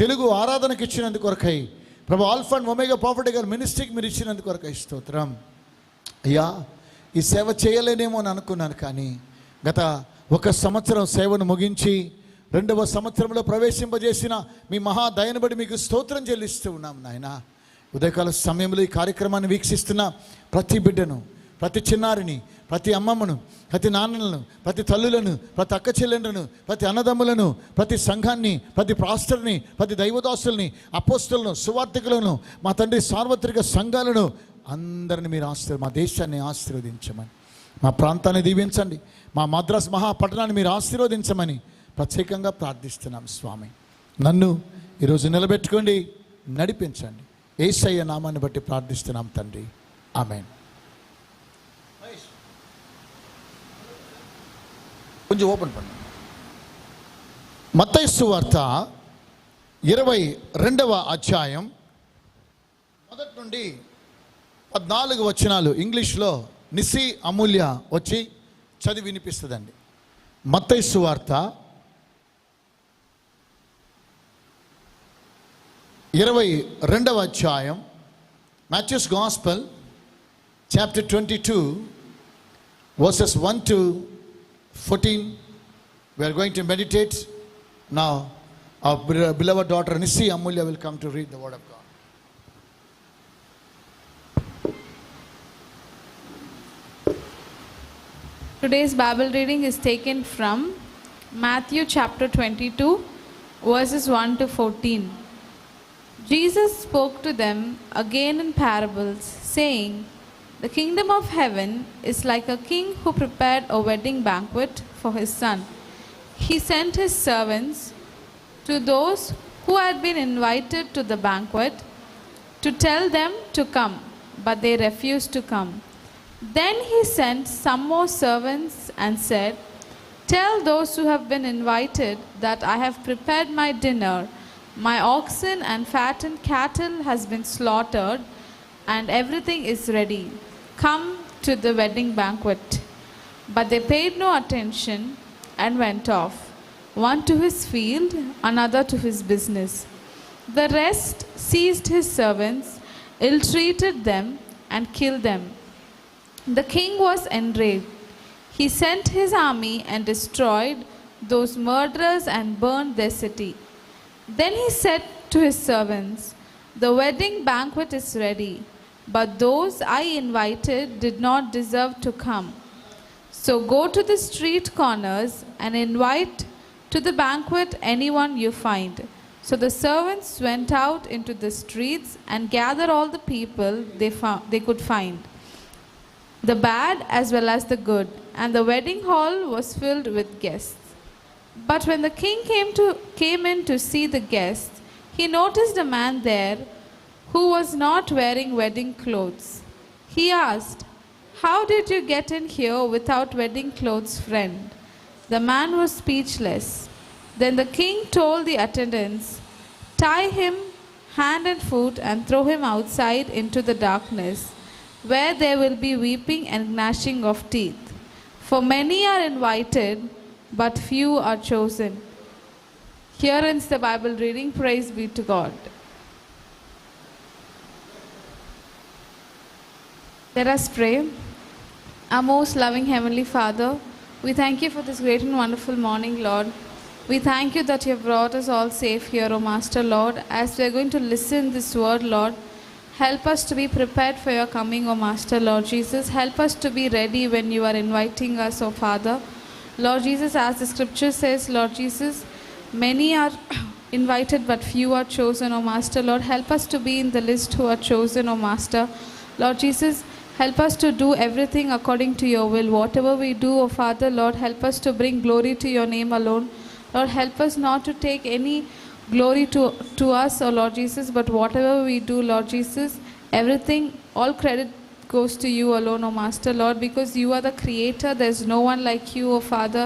Speaker 2: తెలుగు ఆరాధనకి ఇచ్చినందుకు కొరకై, ప్రభు ఆల్ఫా అండ్ ఒమేగా ప్రాఫిట్ గారు మినిస్ట్రీకి మీరు ఇచ్చినందుకు కొరకై స్తోత్రం. అయ్యా, ఈ సేవ చేయలేనేమో అని అనుకున్నాను, కానీ గత 1 సంవత్సరం సేవను ముగించి 2వ సంవత్సరంలో ప్రవేశింపజేసిన మీ మహా దయను బట్టి మీకు స్తోత్రం చెల్లిస్తూ ఉన్నాం నాయన. ఉదయకాల సమయంలో ఈ కార్యక్రమాన్ని వీక్షిస్తున్న ప్రతి బిడ్డను, ప్రతి చిన్నారిని, ప్రతి అమ్మమ్మను, ప్రతి నాన్నలను, ప్రతి తల్లులను, ప్రతి అక్క చెల్లెండ్లను, ప్రతి అన్నదమ్ములను, ప్రతి సంఘాన్ని, ప్రతి పాస్టర్ని, ప్రతి దైవదాసుల్ని, అపోస్తలను, సువార్థికులను, మా తండ్రి సార్వత్రిక సంఘాలను అందరిని మీరు మా దేశాన్ని ఆశీర్వదించమని, మా ప్రాంతాన్ని దీవించండి, మా మద్రాస్ మహాపట్టణాన్ని మీరు ఆశీర్వదించమని ప్రత్యేకంగా ప్రార్థిస్తున్నాం స్వామి. నన్ను ఈరోజు నిలబెట్టుకోండి, నడిపించండి. యేసయ్య నామాన్ని బట్టి ప్రార్థిస్తున్నాం తండ్రి, ఆమేన్. కొంచెం ఓపెన్ పండి. మత్తయి సువార్త 22వ అధ్యాయం 1 నుండి 14 వచనాలు ఇంగ్లీష్లో నిసి అమూల్య వచ్చి చదివి వినిపిస్తుందండి. మత్తయి సువార్త 22వ అధ్యాయం, Matthew's Gospel, chapter 22, verses 1 to 14. We are going to meditate now. Our beloved daughter Nisi Amulya will come to read the word of God.
Speaker 3: Today's Bible reading is taken from Matthew chapter 22, verses 1 to 14. Jesus spoke to them again in parables, saying, "The kingdom of heaven is like a king who prepared a wedding banquet for his son. He sent his servants to those who had been invited to the banquet to tell them to come, but they refused to come. Then he sent some more servants and said, 'Tell those who have been invited that I have prepared my dinner. My oxen and fattened cattle has been slaughtered, and everything is ready. Come to the wedding banquet.' But they paid no attention and went off, one to his field, another to his business. The rest seized his servants, ill-treated them, and killed them. The king was enraged. He sent his army and destroyed those murderers and burned their city. Then he said to his servants, The wedding banquet is ready, but those I invited did not deserve to come. So go to the street corners and invite to the banquet anyone you find." So the servants went out into the streets and gathered all the people they could find, the bad as well as the good, and the wedding hall was filled with guests. But when the king came in to see the guests, he noticed a man there who was not wearing wedding clothes. He asked, "How did you get in here without wedding clothes, friend?" The man was speechless. Then the king told the attendants, "Tie him hand and foot and throw him outside into the darkness, where there will be weeping and gnashing of teeth. For many are invited, but few are chosen." Here ends the Bible reading. Praise be to God. Let us pray. Our most loving Heavenly Father, we thank you for this great and wonderful morning, Lord. We thank you that you have brought us all safe here, O Master, Lord. As we are going to listen this word, Lord, help us to be prepared for your coming, O Master, Lord Jesus. Help us to be ready when you are inviting us, O Father. Lord Jesus, as the scripture says, Lord Jesus, many are invited but few are chosen, O Master, Lord. Help us to be in the list who are chosen, O Master. Lord Jesus, help us to do everything according to your will. Whatever we do, O Father, Lord, help us to bring glory to your name alone. Lord, help us not to take any glory to us, O Lord Jesus, but whatever we do, Lord Jesus, everything, all credit goes to you alone, O Master, Lord, because you are the creator. There's no one like you, O Father.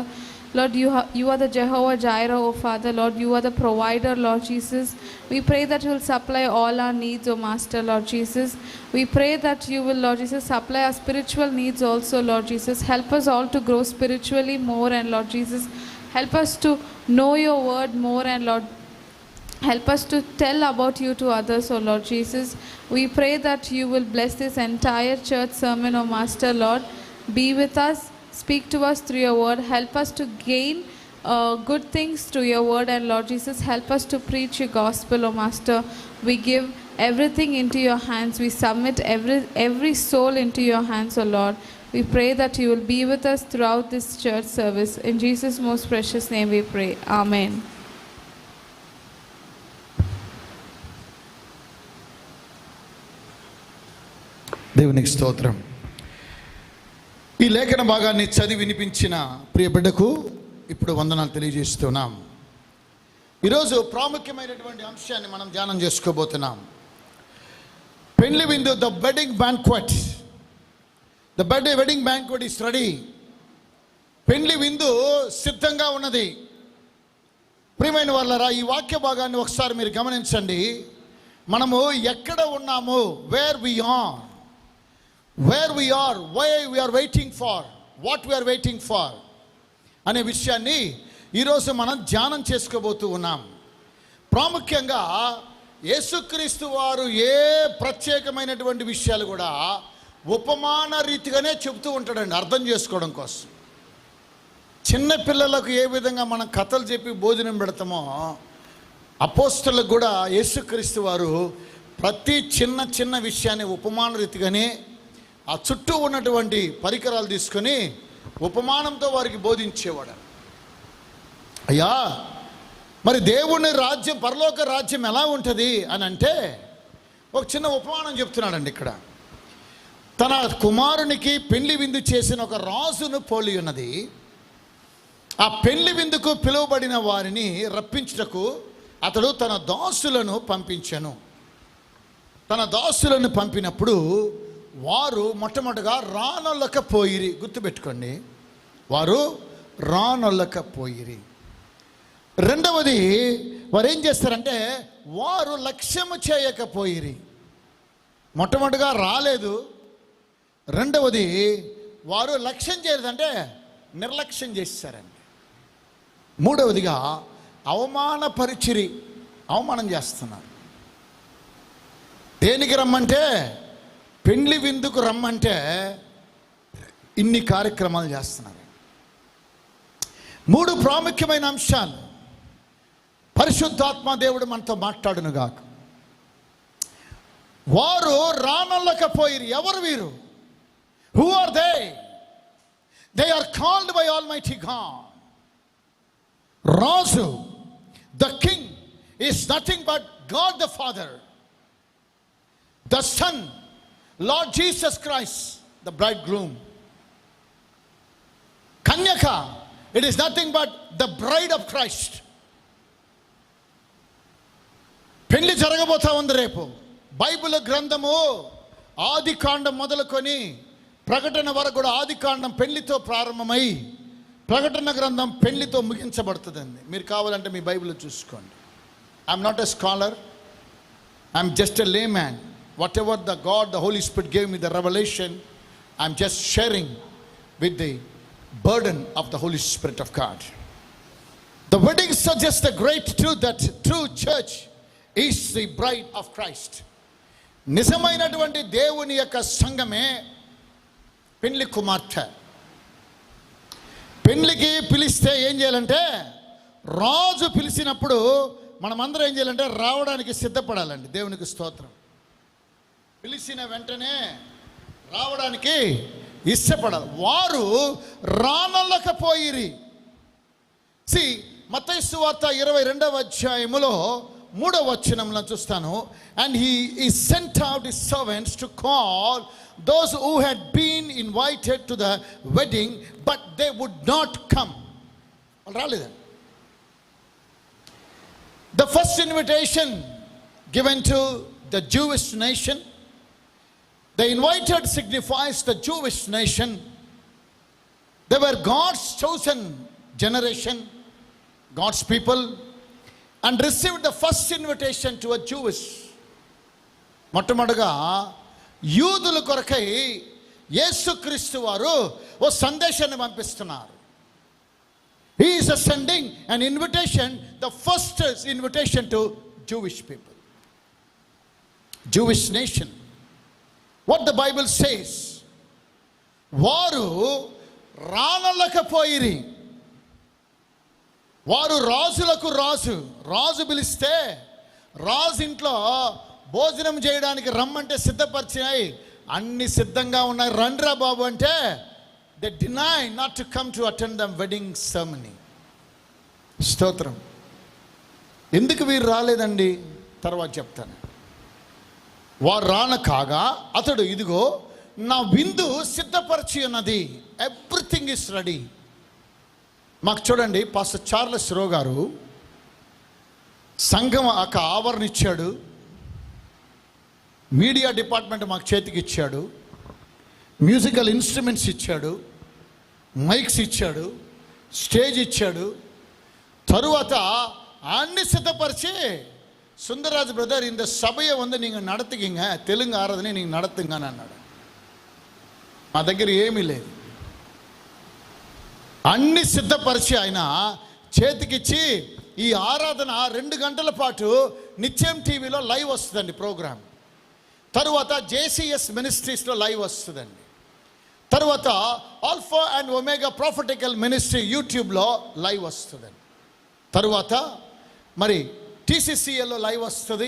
Speaker 3: Lord, you are the Jehovah Jireh, O Father, Lord. You are the provider, Lord Jesus. We pray that you will supply all our needs, O Master, Lord Jesus. We pray that you will, Lord Jesus, supply our spiritual needs also, Lord Jesus. Help us all to grow spiritually more, and Lord Jesus, help us to know your word more, and Lord, help us to tell about you to others, O Lord Jesus. We pray that you will bless this entire church sermon, O Master, Lord. Be with us. Speak to us through your word. Help us to gain good things through your word. And Lord Jesus, help us to preach your gospel, O Master. We give everything into your hands. We submit every soul into your hands, O Lord. We pray that you will be with us throughout this church service. In Jesus' most precious name we pray. Amen.
Speaker 2: దేవునికి స్తోత్రం. ఈ లేఖన భాగాన్ని చదివి వినిపించిన ప్రియ బిడ్డకు ఇప్పుడు వందనాలు తెలియజేస్తున్నాం. ఈరోజు ప్రాముఖ్యమైనటువంటి అంశాన్ని మనం ధ్యానం చేసుకోబోతున్నాం. పెళ్లి విందు, the wedding banquet. The wedding banquet is ready. పెళ్లి విందు సిద్ధంగా ఉన్నది. ప్రియమైన వాళ్ళరా, ఈ వాక్య భాగాన్ని ఒకసారి మీరు గమనించండి. మనము ఎక్కడ ఉన్నాము, where we are, why we are waiting for, what we are waiting for అనే విషయాన్ని ఈరోజు మనం ధ్యానం చేసుకోబోతూ ఉన్నాం. ప్రాముఖ్యంగా యేసుక్రీస్తు వారు ఏ ప్రత్యేకమైనటువంటి విషయాలు కూడా ఉపమాన రీతిగానే చెబుతూ ఉంటాడండి, అర్థం చేసుకోవడం కోసం. చిన్న పిల్లలకు ఏ విధంగా మనం కథలు చెప్పి భోజనం పెడతామో, అపోస్తలులకు కూడా యేసుక్రీస్తు వారు ప్రతి చిన్న విషయాన్ని ఉపమాన రీతిగానే ఆ చుట్టూ ఉన్నటువంటి పరికరాలు తీసుకొని ఉపమానంతో వారికి బోధించేవాడు. అయ్యా, మరి దేవుని రాజ్యం, పరలోక రాజ్యం ఎలా ఉంటుంది అని అంటే ఒక చిన్న ఉపమానం చెప్తున్నాడండి. ఇక్కడ తన కుమారునికి పెళ్లి విందు చేసిన ఒక రాజును పోలి ఉన్నది. ఆ పెళ్లి విందుకు పిలువబడిన వారిని రప్పించుటకు అతడు తన దాసులను పంపించెను. తన దాసులను పంపినప్పుడు వారు మొట్టమొదటిగా రానొల్లకపోయిరి. గుర్తుపెట్టుకోండి, వారు రానొల్లకపోయిరి. రెండవది, వారు ఏం చేస్తారంటే వారు లక్ష్యము చేయకపోయిరి. మొట్టమొదటిగా రాలేదు. రెండవది, వారు లక్ష్యం చేయలేదంటే నిర్లక్ష్యం చేస్తారండి. మూడవదిగా అవమానపరిచిరి, అవమానం చేస్తున్నారు. దేనికి రమ్మంటే, పెండ్లి విందుకు రమ్మంటే ఇన్ని కార్యక్రమాలు చేస్తున్నారు. మూడు ప్రాముఖ్యమైన అంశాలు పరిశుద్ధాత్మ దేవుడు మనతో మాట్లాడునుగాక. వారు రానొల్లకపోయిరి. ఎవరు వీరు? Who are they? They are called by almighty God. రాజు, the king, is nothing but God the Father. The Son, Lord Jesus Christ, the bridegroom. కన్యక, it is nothing but the bride of Christ. పెళ్లి జరగబోతా ఉంది రేపు. Bible గ్రంథము ఆది కాండం మొదలుకొని ప్రకటన వరకు కూడా ఆది కాండం పెళ్లితో ప్రారంభమై ప్రకటన గ్రంథం పెళ్లితో ముగించబడుతుందండి. మీరు కావాలంటే మీ బైబిల్ చూసుకోండి. I'm not a scholar, I'm just a lay man. Whatever the God, the Holy Spirit gave me the revolution, I'm just sharing with the burden of the Holy Spirit of God. The wedding suggests the great truth that true church is the bride of Christ. నిజమైనటువంటి దేవుని యొక్క సంఘమే పెళ్లి కుమార్తె. పెళ్లికి పిలిస్తే ఏం చేయాలంటే, రాజు పిలిచినప్పుడు మనమందరం ఏం చేయాలంటే రావడానికి సిద్ధపడాలండి. దేవునికి స్తోత్రం. పిలిచిన వెంటనే రావడానికి ఇష్టపడాలి. వారు రానొల్లకపోయిరి. మత్తయి సువార్త 22వ అధ్యాయములో 3వ వచనంలో చూస్తాను. And he is sent out his servants to call those who had been invited to the wedding but they would not come. వాళ్ళు రాలేదండి. The first invitation given to the Jewish nation. The invited signifies the Jewish nation. They were God's chosen generation, God's people, and received the first invitation to a Jewish. మొట్టమొదటిగా యూదుల కొరకై యేసుక్రీస్తు వారు ఓ సందేశాన్ని పంపిస్తున్నారు. He is sending an invitation, the first invitation to Jewish people, Jewish nation. What the Bible says, వారు రానొల్లకపోయిరి. వారు రాజులకు రాజు. రాజు పిలిస్తే రాజు ఇంట్లో భోజనం చేయడానికి రమ్మంటే సిద్ధపరిచినాయి, అన్ని సిద్ధంగా ఉన్నాయి, రండ్రా బాబు అంటే they deny not to come to attend the wedding ceremony. స్తోత్రం. ఎందుకు వీరు రాలేదండి తర్వాత చెప్తాను. వారు రాన కాగా అతడు, ఇదిగో నా విందు సిద్ధపరిచి ఉన్నది, ఎవ్రీథింగ్ ఇస్ రెడీ. మాకు చూడండి, పాస్టర్ చార్లెస్ రో గారు సంఘం ఒక ఆవరణ ఇచ్చాడు, మీడియా డిపార్ట్మెంట్ మాకు చేతికి ఇచ్చాడు, మ్యూజికల్ ఇన్స్ట్రుమెంట్స్ ఇచ్చాడు, మైక్స్ ఇచ్చాడు, స్టేజ్ ఇచ్చాడు. తరువాత అన్ని సిద్ధపరిచి, சுந்தரராஜ் பிரதர் இந்த சபையை வந்து நீங்கள் நடத்துக்கிங்க, தெலுங்கு ஆராதனை நீங்கள் நடத்துங்கன்னு అన్నాడు. మా దగ్గర ఏమీ లేదు. అన్ని సిద్ధపరిచి ఆయన చేతికిచ్చి, ఈ ఆరాధన 2 గంటల పాటు నిత్యం టీవీలో లైవ్ వస్తుందండి ప్రోగ్రామ్. తరువాత జేసీఎస్ మినిస్ట్రీస్లో లైవ్ వస్తుందండి. తరువాత alpha and omega prophetical ministry యూట్యూబ్లో లైవ్ వస్తుందండి. తరువాత మరి టీసీసీఎల్లో లైవ్ వస్తుంది,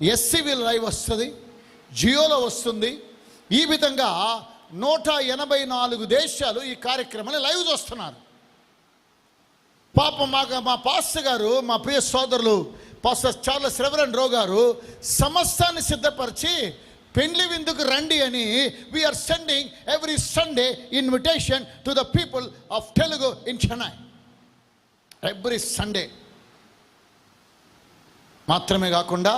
Speaker 2: ఎస్సీవీలో లైవ్ వస్తుంది, జియోలో వస్తుంది. ఈ విధంగా 184 దేశాలు ఈ కార్యక్రమాన్ని లైవ్ చూస్తున్నారు. పాపం మా పాస్టర్ గారు, మా ప్రియ సోదరులు పాస్టర్ చార్లెస్ రెవరెండ్ రో గారు సమస్తాన్ని సిద్ధపరిచి పెండ్లి విందుకు రండి అని we are sending every Sunday invitation to the people of Telugu in Chennai. Every Sunday మాత్రమే కాకుండా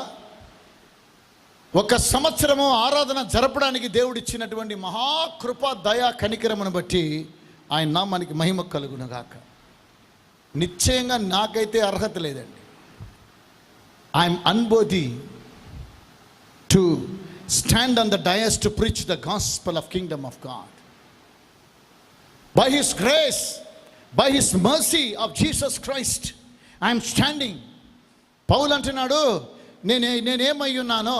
Speaker 2: 1 సంవత్సరము ఆరాధన జరపడానికి దేవుడిచ్చినటువంటి మహాకృప, దయా, కనికరమును బట్టి ఆయన నామానికి మహిమ కలుగునుగాక. నిశ్చయంగా నాకైతే అర్హత లేదండి. I'm unworthy to stand on the dais to preach the gospel of kingdom of God. By his grace, by his mercy of Jesus Christ I'm standing. Paul అంటున్నాడు, నేనేమై ఉన్నానో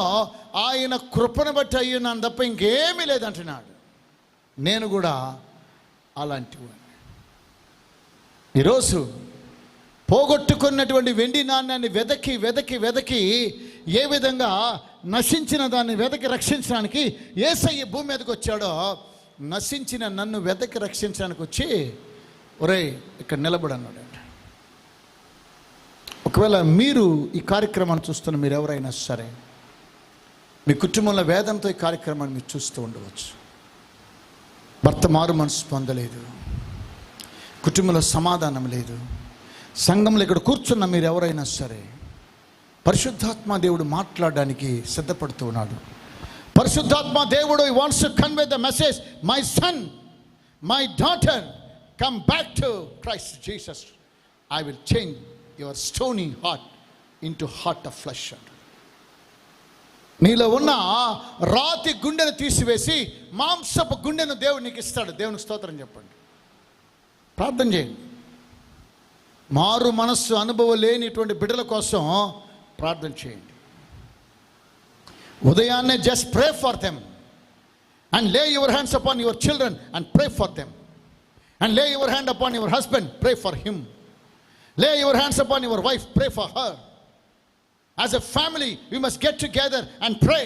Speaker 2: ఆయన కృపను బట్టి అయ్యున్నాను తప్ప ఇంకేమీ లేదంటున్నాడు. నేను కూడా అలాంటివాడిని. ఈరోజు పోగొట్టుకున్నటువంటి వెండి నాణ్యాన్ని వెదకి ఏ విధంగా నశించిన దాన్ని వెతకి రక్షించడానికి యేసయ్య భూమి మీదకి వచ్చాడో, నశించిన నన్ను వెతకి రక్షించడానికి వచ్చి ఒరేయ్ ఇక్కడ నిలబడి అన్నాడంట. ఒకవేళ మీరు ఈ కార్యక్రమాన్ని చూస్తున్న మీరు ఎవరైనా సరే, మీ కుటుంబంలో వేదంతో ఈ కార్యక్రమాన్ని మీరు చూస్తూ ఉండవచ్చు. భర్త మారు మనసు పొందలేదు, కుటుంబంలో సమాధానం లేదు, సంఘంలో ఇక్కడ కూర్చున్న మీరు ఎవరైనా సరే, పరిశుద్ధాత్మ దేవుడు మాట్లాడడానికి సిద్ధపడుతూ ఉన్నాడు. పరిశుద్ధాత్మ దేవుడు he wants to convey the message, my son, my daughter, come back to Christ Jesus. I will change your stony heart into heart of flesh. నీలో ఉన్న రాతి గుండెను తీసివేసి మాంసపు గుండెను దేవుడు నీకు ఇస్తాడు. దేవునికి స్తోత్రం చెప్పండి, ప్రార్థన చేయండి. మారు మనస్సు అనుభవం లేనిటువంటి బిడ్డల కోసం ప్రార్థన చేయండి. ఉదయాన్నే just pray for them and lay your hands upon your children and pray for them and lay your hand upon your husband, pray for him. Lay your hands upon your wife, pray for her. As a family we must get together and pray.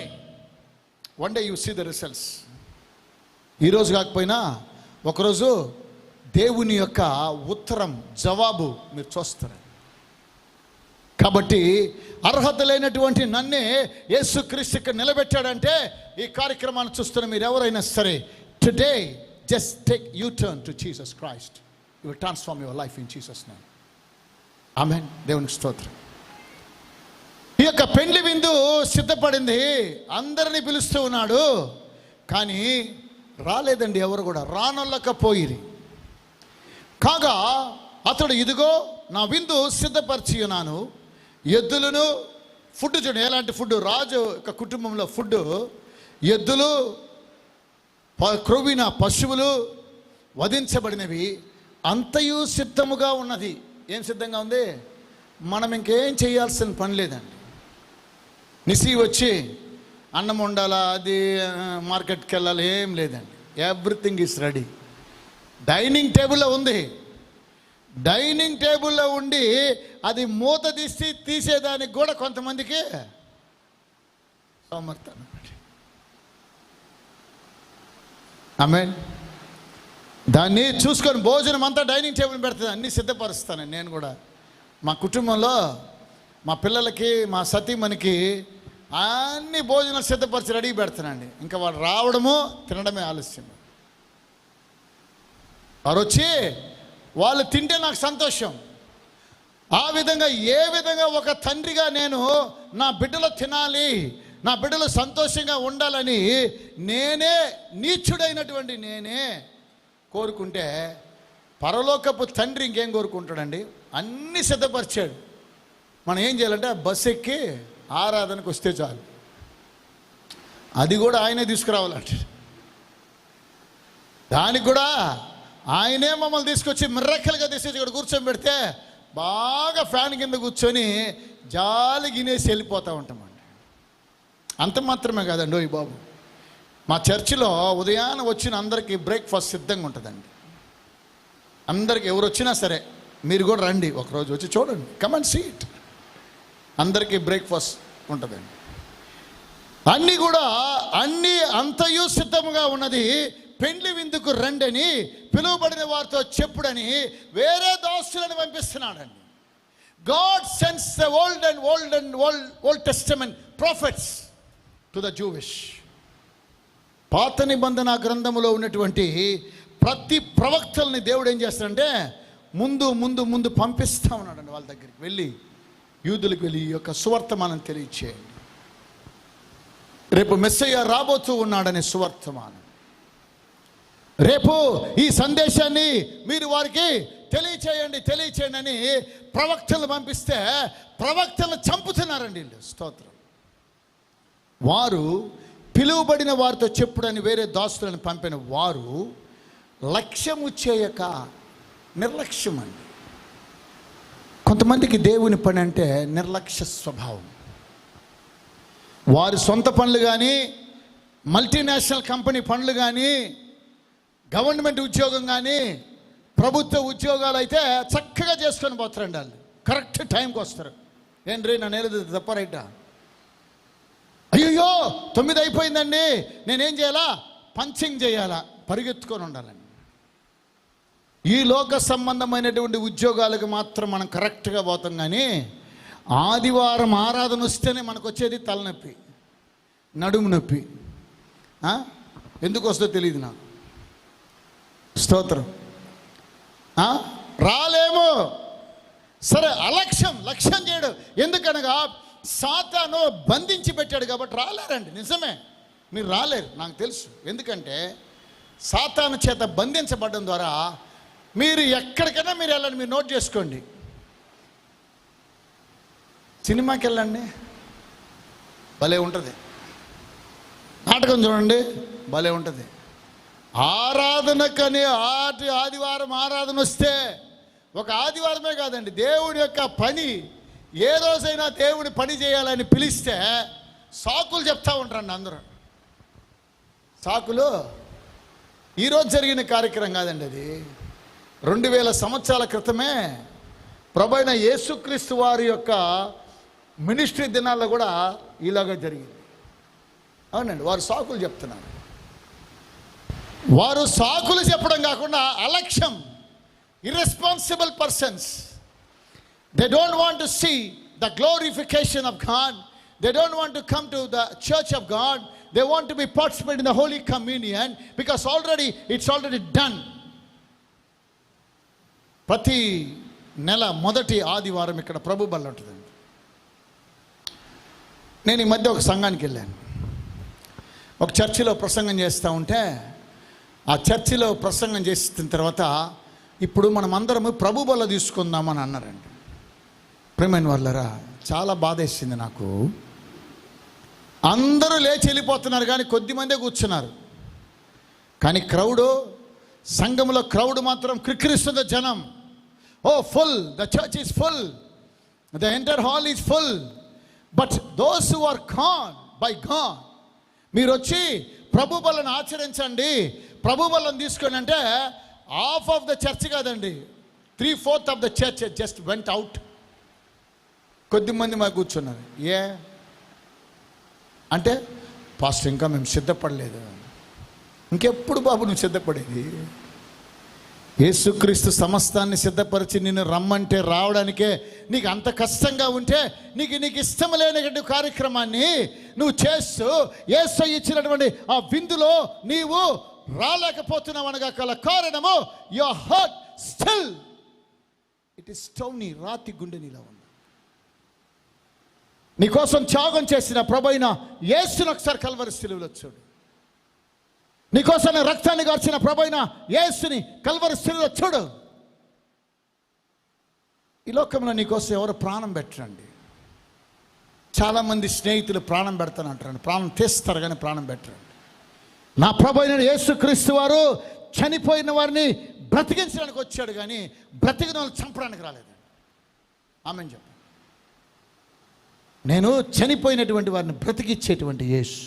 Speaker 2: One day you see the results. ఈరోజు కాకపోయినా ఒకరోజు దేవుని యొక్క ఉత్తరం, జవాబు మీరు చూస్తారు. కాబట్టి అర్హత లేనటువంటి నన్నే యేసుక్రీస్తు ఇక్కడ నిలబెట్టాడంటే, ఈ కార్యక్రమాన్ని చూస్తున్న మీరు ఎవరైనా సరే, today just take U turn to Jesus Christ. You will transform your life in Jesus name. Amen. దేవునికి స్తోత్రం. ఈ యొక్క పెండ్లి విందు సిద్ధపడింది, అందరినీ పిలుస్తూ ఉన్నాడు, కానీ రాలేదండి ఎవరు కూడా, రానొల్లకపోయిరి. కాగా అతడు ఇదిగో నా విందు సిద్ధపరిచి ఉన్నాను, ఎద్దులను, ఫుడ్ చూడండి ఎలాంటి ఫుడ్, రాజు యొక్క కుటుంబంలో ఫుడ్, ఎద్దులు, క్రొవ్విన పశువులు, వధించబడినవి, అంతయు సిద్ధముగా ఉన్నది. ఏం సిద్ధంగా ఉంది? మనం ఇంకేం చేయాల్సిన పని లేదండి. నిసి వచ్చి అన్నం వండాలా, అది మార్కెట్కి వెళ్ళాలి, ఏం లేదండి. Everything is ready. డైనింగ్ టేబుల్లో ఉంది. డైనింగ్ టేబుల్లో ఉండి అది మూత తీసేదానికి కూడా కొంతమందికి సమర్థన. ఆమేన్. దాన్ని చూసుకొని భోజనం అంతా డైనింగ్ టేబుల్ పెడుతుంది, అన్నీ సిద్ధపరుస్తాను నేను కూడా. మా కుటుంబంలో మా పిల్లలకి, మా సతీమణికి అన్ని భోజనాలు సిద్ధపరిచి రెడీ పెడతానండి. ఇంకా వాడు రావడము తినడమే ఆలస్యం. వారు వచ్చి వాళ్ళు తింటే నాకు సంతోషం. ఆ విధంగా ఏ విధంగా ఒక తండ్రిగా నేను నా బిడ్డలు తినాలి, నా బిడ్డలు సంతోషంగా ఉండాలని నేనే, నీచుడైనటువంటి నేనే కోరుకుంటే, పరలోకపు తండ్రి ఇంకేం కోరుకుంటాడండి? అన్నీ సిద్ధపరిచాడు. మనం ఏం చేయాలంటే బస్సు ఎక్కి ఆరాధనకు వస్తే చాలు. అది కూడా ఆయనే తీసుకురావాలంట. దానికి కూడా ఆయనే మమ్మల్ని తీసుకొచ్చి మిర్రక్కలుగా తీసుకొచ్చి ఇక్కడ కూర్చొని పెడితే బాగా ఫ్యాన్ కింద కూర్చొని జాలి గినేసి వెళ్ళిపోతూ ఉంటామండి. అంత మాత్రమే కాదండి ఓయ్ బాబు, మా చర్చిలో ఉదయాన్నే వచ్చిన అందరికీ బ్రేక్ఫాస్ట్ సిద్ధంగా ఉంటుందండి. అందరికి ఎవరు వచ్చినా సరే మీరు కూడా రండి, ఒకరోజు వచ్చి చూడండి, కమ్ అండ్ సీ ఇట్. అందరికీ బ్రేక్ఫాస్ట్ ఉంటుందండి. అన్నీ కూడా అంతయు సిద్ధముగా ఉన్నది, పెండ్లి విందుకు రండని పిలువబడిన వారితో చెప్పుడని వేరే దాసులను పంపిస్తున్నాడండి. God sends the Old Testament prophets to the Jewish. పాత నిబంధన గ్రంథములో ఉన్నటువంటి ప్రతి ప్రవక్తల్ని దేవుడు ఏం చేస్తాడంటే ముందు ముందు ముందు పంపిస్తా ఉన్నాడండి. వాళ్ళ దగ్గరికి వెళ్ళి, యూదులకు వెళ్ళి ఈ యొక్క సువర్తమానం తెలియచేయండి, రేపు మెస్సయ్య రాబోతూ ఉన్నాడనే సువర్తమానం, రేపు ఈ సందేశాన్ని మీరు వారికి తెలియచేయండి అని ప్రవక్తలు పంపిస్తే ప్రవక్తలు చంపుతున్నారండి వీళ్ళు. స్తోత్రం. వారు పిలువబడిన వారితో చెప్పుడని వేరే దాసులను పంపిన వారు లక్ష్యము చేయక నిర్లక్ష్యం అండి. కొంతమందికి దేవుని పని అంటే నిర్లక్ష్య స్వభావం. వారి సొంత పనులు కానీ, మల్టీనేషనల్ కంపెనీ పనులు కానీ, గవర్నమెంట్ ఉద్యోగం కానీ, ప్రభుత్వ ఉద్యోగాలు అయితే చక్కగా చేసుకొని పోతారండి. వాళ్ళు కరెక్ట్ టైంకి వస్తారు. ఏంటి నన్ను ఏది తప్ప రైటా? అయ్యో అయ్యో 9 అయిపోయిందండి, నేనేం చేయాలా? పంచింగ్ చేయాలా? పరిగెత్తుకొని ఉండాలండి. ఈ లోక సంబంధమైనటువంటి ఉద్యోగాలకు మాత్రం మనం కరెక్ట్గా పోతాం, కానీ ఆదివారం ఆరాధన వస్తేనే మనకు వచ్చేది తలనొప్పి, నడుము నొప్పి. ఎందుకు వస్తుందో తెలియదు నాకు. స్తోత్రం. రాలేమో, సరే లక్ష్యం చేయడు. ఎందుకనగా సాతాను బంధించి పెట్టాడు కాబట్టి రాలేరండి. నిజమే, మీరు రాలేరు, నాకు తెలుసు. ఎందుకంటే సాతాను చేత బంధించబడడం ద్వారా మీరు ఎక్కడికైనా మీరు వెళ్ళండి. మీరు నోట్ చేసుకోండి. సినిమాకి వెళ్ళండి, భలే ఉంటుంది. నాటకం చూడండి, భలే ఉంటుంది. ఆరాధనకని ఆదివారం ఆరాధన వస్తే, ఒక ఆదివారమే కాదండి, దేవుడి యొక్క పని, ఏ రోజైనా దేవుడి పని చేయాలని పిలిస్తే సాకులు చెప్తా ఉంటారండి అందరూ. సాకులు. ఈరోజు జరిగిన కార్యక్రమం కాదండి, అది 2000 సంవత్సరాల క్రితమే ప్రభు అయిన యేసుక్రీస్తు వారి యొక్క మినిస్ట్రీ దినాల్లో కూడా ఇలాగ జరిగింది. అవునండి, వారు సాకులు చెప్తున్నారు. వారు సాకులు చెప్పడం కాకుండా అలక్ష్యం, irresponsible persons. They don't want to see the glorification of God. They don't want to come to the church of God. They want to be participate in the Holy Communion because it's already done. ప్రతి నెల మొదటి ఆదివారం ఇక్కడ ప్రభు బల్ల ఉంటుందండి. నేను ఈ మధ్య ఒక సంఘానికి వెళ్ళాను. ఒక చర్చిలో ప్రసంగం చేస్తూ ఉంటే, ఆ చర్చిలో ప్రసంగం చేసిన తర్వాత, ఇప్పుడు మనం అందరము ప్రభు బల్ల తీసుకుందామని అన్నారండి. ప్రియమైన వాళ్ళరా, చాలా బాధేసింది నాకు. అందరూ లేచి వెళ్ళిపోతున్నారు, కానీ కొద్దిమందే కూర్చున్నారు. కానీ సంఘంలో క్రౌడ్ మాత్రం క్రిక్కిరిస్తుంది. జనం, oh full, the church is full, the entire hall is full. But those who are called by God, మీరు వచ్చి ప్రభు బలను ఆచరించండి, ప్రభు బలను తీసుకోండి అంటే, హాఫ్ ఆఫ్ ద చర్చ్ కాదండి, 3/4 of the church just went out. కొద్దిమంది మాకు కూర్చున్నారు. ఏ అంటే, పాస్టర్ ఇంకా మేము సిద్ధపడలేదు. ఇంకెప్పుడు బాబు నువ్వు సిద్ధపడేది? యేసుక్రీస్తు సమస్తాన్ని సిద్ధపరిచి నిన్ను రమ్మంటే రావడానికే నీకు అంత కష్టంగా ఉంటే, నీకు ఇష్టం లేనటువంటి కార్యక్రమాన్ని నువ్వు చేస్తూ యేసు ఇచ్చినటువంటి ఆ విందులో నీవు రాలేకపోతున్నావు అనగా గల కారణము, your heart still it is stony, రాతి గుండె నీలో ఉంది. నీకోసం త్యాగం చేసిన ప్రభువైన యేసును ఒకసారి కల్వరి శిలువలో చూడు. నీకోసం రక్తాన్ని గార్చిన ప్రభువైన యేసుని కల్వరి శిలువలో చూడు. ఈ లోకంలో నీకోసం ఎవరు ప్రాణం పెట్టరండి. చాలామంది స్నేహితులు ప్రాణం పెడతానంటారండి, ప్రాణం తీస్తారు కానీ ప్రాణం పెట్టరండి. నా ప్రభువైన యేసుక్రీస్తు వారు చనిపోయిన వారిని బ్రతికించడానికి వచ్చాడు, కానీ బ్రతికిన వాళ్ళని చంపడానికి రాలేదండి. ఆమేన్ చెప్పండి. నేను చనిపోయినటువంటి వారిని బ్రతికిచ్చేటువంటి యేసు.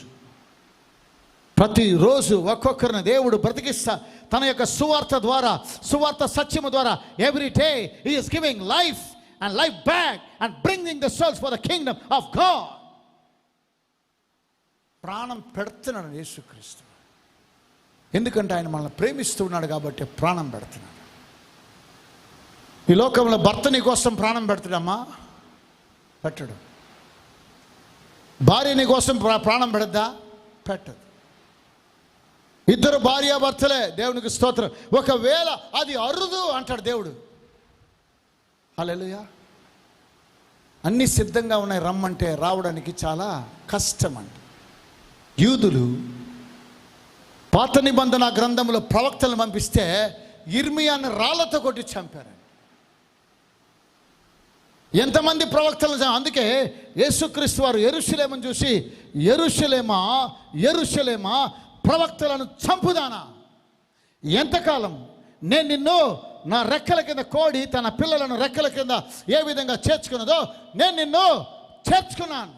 Speaker 2: ప్రతిరోజు ఒక్కొక్కరిని దేవుడు బ్రతికిస్తా తన యొక్క సువార్త సత్యము ద్వారా every day he is giving life and life back and bringing the souls for the Kingdom of God. ప్రాణం పెడుతున్నాడు యేసుక్రీస్తు. ఎందుకంటే ఆయన మనల్ని ప్రేమిస్తూ ఉన్నాడు కాబట్టి ప్రాణం పెడుతున్నాడు. ఈ లోకంలో భర్త నీ కోసం ప్రాణం పెడతాడమ్మా? పెట్టడు. భార్య నీ కోసం ప్రాణం పెడద్దా? పెట్టదు. ఇద్దరు భార్యాభర్తలే, దేవునికి స్తోత్రం. ఒకవేళ అది అరుదు అంటాడు దేవుడు. హల్లెలూయా. అన్నీ సిద్ధంగా ఉన్నాయి, రమ్మంటే రావడానికి చాలా కష్టం అంట. యూదులు పాత నిబంధన గ్రంథంలో ప్రవక్తలను పంపిస్తే ఇర్మియాను రాళ్లతో కొట్టి చంపారు. ఎంతమంది ప్రవక్తలు! అందుకే యేసుక్రీస్తు వారు యెరూషలేమును చూసి, యెరూషలేమా యెరూషలేమా ప్రవక్తలను చంపుదానా, ఎంతకాలం నేను నిన్ను నా రెక్కల కింద కోడి తన పిల్లలను రెక్కల కింద ఏ విధంగా చేర్చుకున్నదో నేను నిన్ను చేర్చుకున్నాను.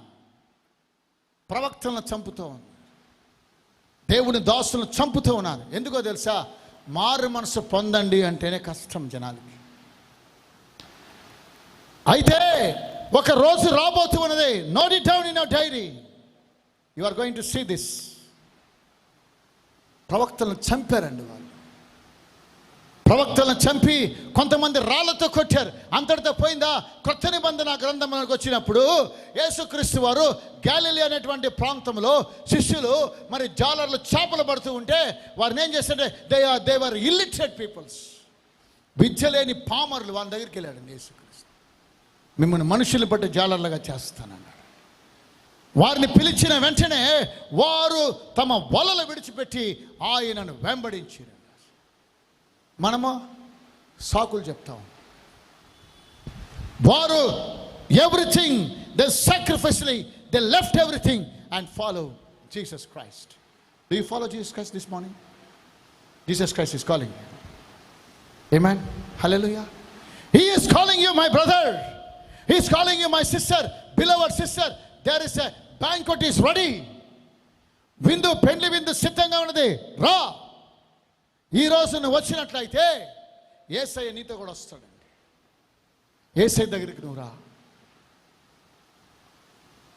Speaker 2: ప్రవక్తలను చంపుతూ ఉన్నారు, దేవుని దాసులను చంపుతూ ఉన్నారు. ఎందుకో తెలుసా? మారు మనసు పొందండి అంటేనే కష్టం జనాలకి. అయితే ఒక రోజు రాబోతూ ఉన్నది. Note it down in your diary. You are going to see this. ప్రవక్తలను చంపారండి వాళ్ళు. ప్రవక్తలను చంపి కొంతమంది రాళ్లతో కొట్టారు. అంతటితో పోయిందా? కొత్త నిబంధన గ్రంథంలోకి వచ్చినప్పుడు యేసుక్రీస్తు వారు గ్యాలిలీ అనేటువంటి ప్రాంతంలో శిష్యులు మరి జాలర్లు చేపలు పడుతూ ఉంటే వారిని ఏం చేస్తుంటే దే వర్ ఇల్లిటరేట్ పీపుల్స్, విద్య లేని పామరులు. వాళ్ళ దగ్గరికి వెళ్ళాడండి యేసుక్రీస్తు. మిమ్మల్ని మనుషులు బట్టి జాలర్లుగా చేస్తానన్నాడు. వారిని పిలిచిన వెంటనే వారు తమ వలలు విడిచిపెట్టి ఆయనను వెంబడించారు. మనము సాకులు చెప్తాం. వారు everything they sacrificially they left everything and follow Jesus Christ. Do you follow Jesus Christ this morning? Jesus Christ is calling you. Amen. Hallelujah. He is calling you my brother. He is calling you my sister, beloved sister. There is a banquet is ready. విందు, పెండ్లి విందు సిద్ధంగా ఉన్నది, రా. ఈ రోజు నువ్వు వచ్చినట్లయితే యేసయ్య నీతో కూడా వస్తాడండి. యేసయ్య దగ్గరికి నువ్వు రా.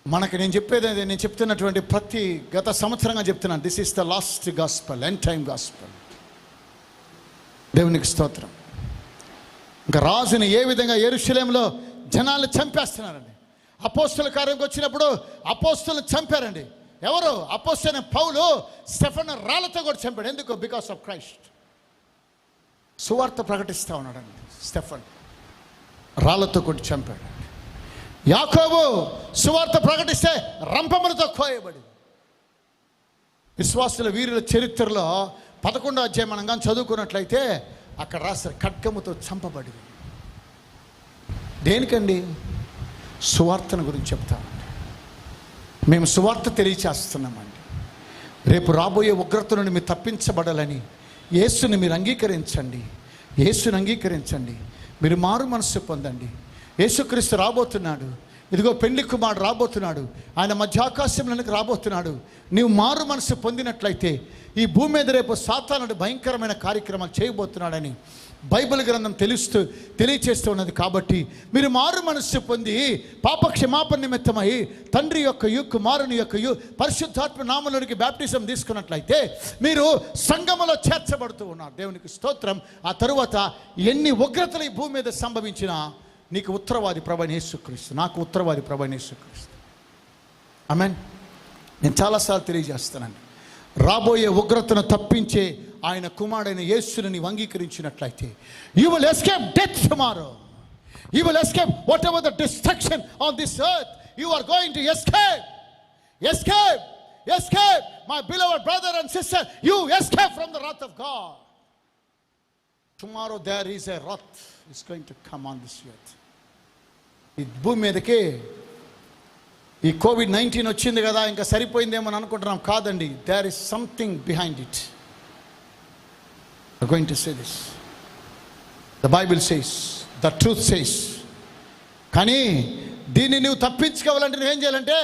Speaker 2: మనకి నేను చెప్పేది, నేను చెప్తున్నటువంటి ప్రతి గత సంవత్సరంగా చెప్తున్నాను, this is the last gospel, end time gospel. దేవునికి స్తోత్రం. ఇంకా రాజుని ఏ విధంగా యెరూషలేములో జనాలు చంపేస్తున్నారండి. అపోస్తల కార్యంకి వచ్చినప్పుడు అపోస్తలను చంపారండి. ఎవరు? అపోస్తలైన పౌలు స్టెఫెన్ రాళ్లతో కూడా చంపాడు. ఎందుకు? Because of Christ. సువార్త ప్రకటిస్తూ ఉన్నాడండి. స్టెఫెన్ రాళ్లతో కొట్టి చంపాడు. యాకోబు సువార్త ప్రకటిస్తే రంపములతో కోయబడి. విశ్వాసుల వీరుల చరిత్రలో 11వ అధ్యాయం మనం కానీ చదువుకున్నట్లయితే అక్కడ రాస్తారు, ఖడ్గముతో చంపబడి. దేనికండి? సువార్తను గురించి చెప్తామండి. మేము సువార్త తెలియచేస్తున్నామండి. రేపు రాబోయే ఉగ్రత నుండి మీరు తప్పించబడాలని యేసుని మీరు అంగీకరించండి. యేసుని అంగీకరించండి. మీరు మారు మనస్సు పొందండి. యేసుక్రీస్తు రాబోతున్నాడు. ఇదిగో పెళ్లి కుమారుడు రాబోతున్నాడు. ఆయన మధ్యాకాశంలోనికి రాబోతున్నాడు. నీవు మారు మనసు పొందినట్లయితే ఈ భూమి మీద రేపు సాతానుడు భయంకరమైన కార్యక్రమాలు చేయబోతున్నాడని బైబిల్ గ్రంథం తెలియచేస్తూ ఉన్నది. కాబట్టి మీరు మారు మనస్సు పొంది పాపక్షమాపణ నిమిత్తమై తండ్రి యొక్క కుమారుని యొక్క పరిశుద్ధాత్మ నామములోనికి బ్యాప్టిజం తీసుకున్నట్లయితే మీరు సంఘములో చేర్చబడుతూ ఉన్నారు. దేవునికి స్తోత్రం. ఆ తరువాత ఎన్ని ఉగ్రతలు ఈ భూమి మీద సంభవించినా నీకు ఉత్తరవాది ప్రభువైన యేసుక్రీస్తు, నాకు ఉత్తరవాది ప్రభువైన యేసుక్రీస్తు. ఆమేన్. నేను చాలాసార్లు తెలియజేస్తానండి, రాబోయే ఉగ్రతను తప్పించే ఆయన కుమారుడైన యేసుని నీవు అంగీకరించినట్లయితే you will escape death tomorrow. You will escape whatever the destruction on this earth. You are going to escape. My beloved brother and sister, you escape from the wrath of God. Tomorrow there is a wrath is going to come on this earth. ఈ భూమి మీదకి ఈ COVID-19 వచ్చింది కదా, ఇంకా సరిపోయిందేమో అని అనుకుంటున్నాం. కాదండి, there is something behind it. I'm going to say this. The Bible says, the truth says. కానీ దీన్ని నువ్వు తప్పించుకోవాలంటే నువ్వేం చేయాలంటే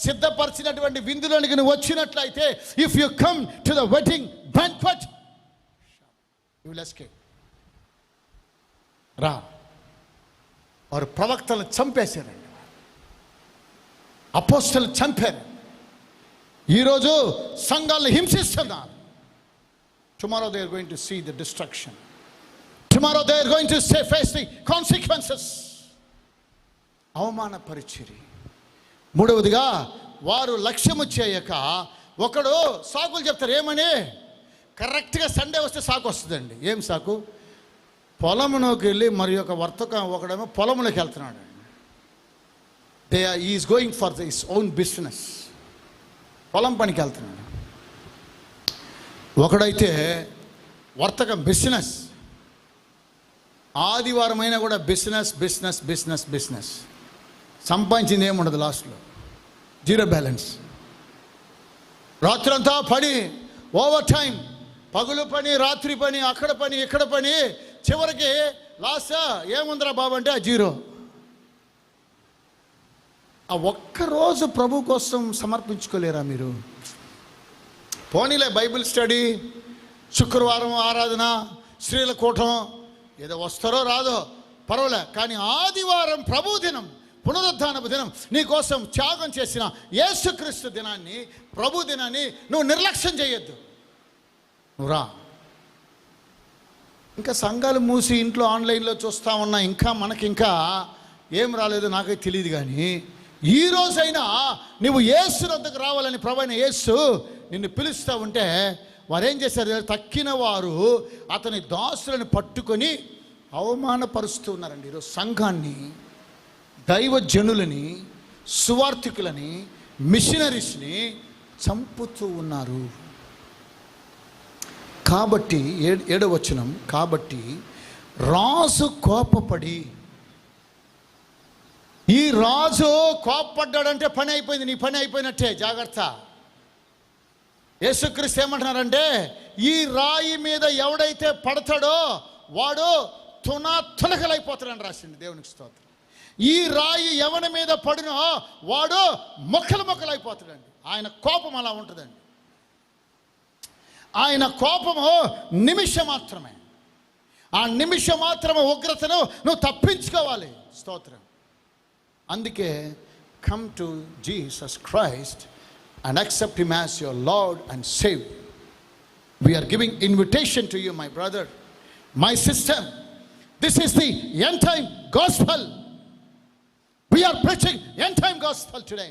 Speaker 2: సిద్ధపరిచినటువంటి విందులోనికి నువ్వు వచ్చినట్లయితే, if you come to the wedding banquet, you will escape. రా. వారు ప్రవక్తలను చంపేశారండి. అపోస్తలు చంపారు. ఈరోజు సంఘాలను హింసిస్తున్నారు. Tomorrow they are going to see the destruction. Tomorrow they are going to face the consequences. అవమానపరిచిరి. మూడవదిగా వారు లక్ష్యము చేయక ఒకడు సాకులు చెప్తారు. ఏమని? కరెక్ట్గా సండే వస్తే సాకు వస్తుందండి. ఏం సాకు? పొలములోకి వెళ్ళి మరి ఒక ఒకడేమో పొలంలోకి వెళ్తున్నాడు. Is going for his own business. పొలం పనికి వెళ్తున్నాడు. ఒకడైతే వర్తకం, బిజినెస్. ఆదివారం అయినా కూడా బిజినెస్. సంపాదించింది ఏముండదు, లాస్ట్లో జీరో బ్యాలెన్స్. రాత్రంతా పని, ఓవర్ టైం, పగులు పని, రాత్రి పని, అక్కడ పని, ఇక్కడ పని, చివరికి లాస్ట్ ఏముందిరా బాబు అంటే ఆ జీరో. ఆ ఒక్కరోజు ప్రభు కోసం సమర్పించుకోలేరా మీరు? పోనీలే బైబిల్ స్టడీ, శుక్రవారం ఆరాధన, స్త్రీల కూటం, ఏదో వస్తారో రాదో పర్వాలే, కానీ ఆదివారం ప్రభు దినం పునరుద్ధానపు దినం, నీ కోసం త్యాగం చేసిన యేసుక్రీస్తు దినాన్ని, ప్రభు దినాన్ని నువ్వు నిర్లక్ష్యం చేయొద్దు. నువ్వు రా. ఇంకా సంఘాలు మూసి ఇంట్లో ఆన్లైన్లో చూస్తూ ఉన్నా, ఇంకా మనకింకా ఏం రాలేదో నాకైతే తెలియదు. కానీ ఈ రోజైనా నువ్వు యేసు వద్దకు రావాలని ప్రభు అయిన యేసు నిన్ను పిలుస్తూ ఉంటే వారు ఏం చేశారు? తక్కిన వారు అతని దాసులను పట్టుకొని అవమానపరుస్తూ ఉన్నారండి. ఈరోజు సంఘాన్ని, దైవజనులని, సువార్థికులని, మిషనరీస్ని చంపుతూ ఉన్నారు. కాబట్టి 7వ వచనం, కాబట్టి రాజు కోపపడి, ఈ రాజు కోపపడ్డాడంటే పని అయిపోయింది, నీ పని అయిపోయినట్టే, జాగ్రత్త. యేసుక్రీస్తు ఏమంటున్నారంటే, ఈ రాయి మీద ఎవడైతే పడతాడో వాడు తునకలైపోతాడని రాసింది. దేవునికి స్తోత్రం. ఈ రాయి ఎవరి మీద పడినో వాడు మొక్కలైపోతాడండి. ఆయన కోపం అలా ఉంటుందండి. ఆయన కోపము నిమిషం మాత్రమే. ఆ నిమిషం మాత్రమే ఉగ్రతను నువ్వు తప్పించుకోవాలి. స్తోత్రం. అందుకే come to Jesus Christ and accept him as your Lord and Savior. We are giving invitation to you, my brother, my sister. This is the end time gospel. We are preaching end time gospel today.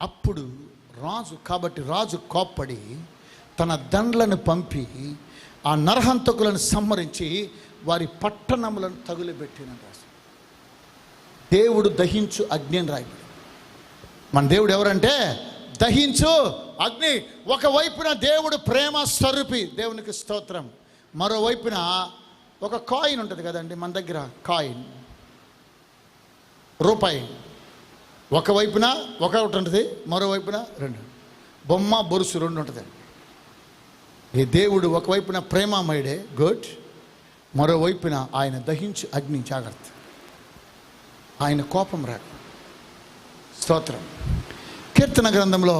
Speaker 2: అప్పుడు రాజు, కాబట్టి రాజు కోప్పడి తన దండ్లను పంపి ఆ నరహంతకులను సంహరించి వారి పట్టణములను తగులబెట్టిన రాజు. దేవుడు దహించు అగ్ని అని రాయబడి. మన దేవుడు ఎవరంటే దహించు అగ్ని. ఒకవైపున దేవుడు ప్రేమ స్వరూపి, దేవునికి స్తోత్రం. మరోవైపున ఒక కాయిన్ ఉంటుంది కదండి మన దగ్గర, కాయిన్ రూపాయి. ఒకవైపున ఒకటి ఉంటుంది, మరోవైపున 2, బొమ్మ బొరుసు 2 ఉంటుంది. ఈ దేవుడు ఒకవైపున ప్రేమమయుడే, గుడ్. మరోవైపున ఆయన దహించు అగ్ని, జాగ్రత్త. ఆయన కోపం రాక. స్తోత్రం. కీర్తన గ్రంథంలో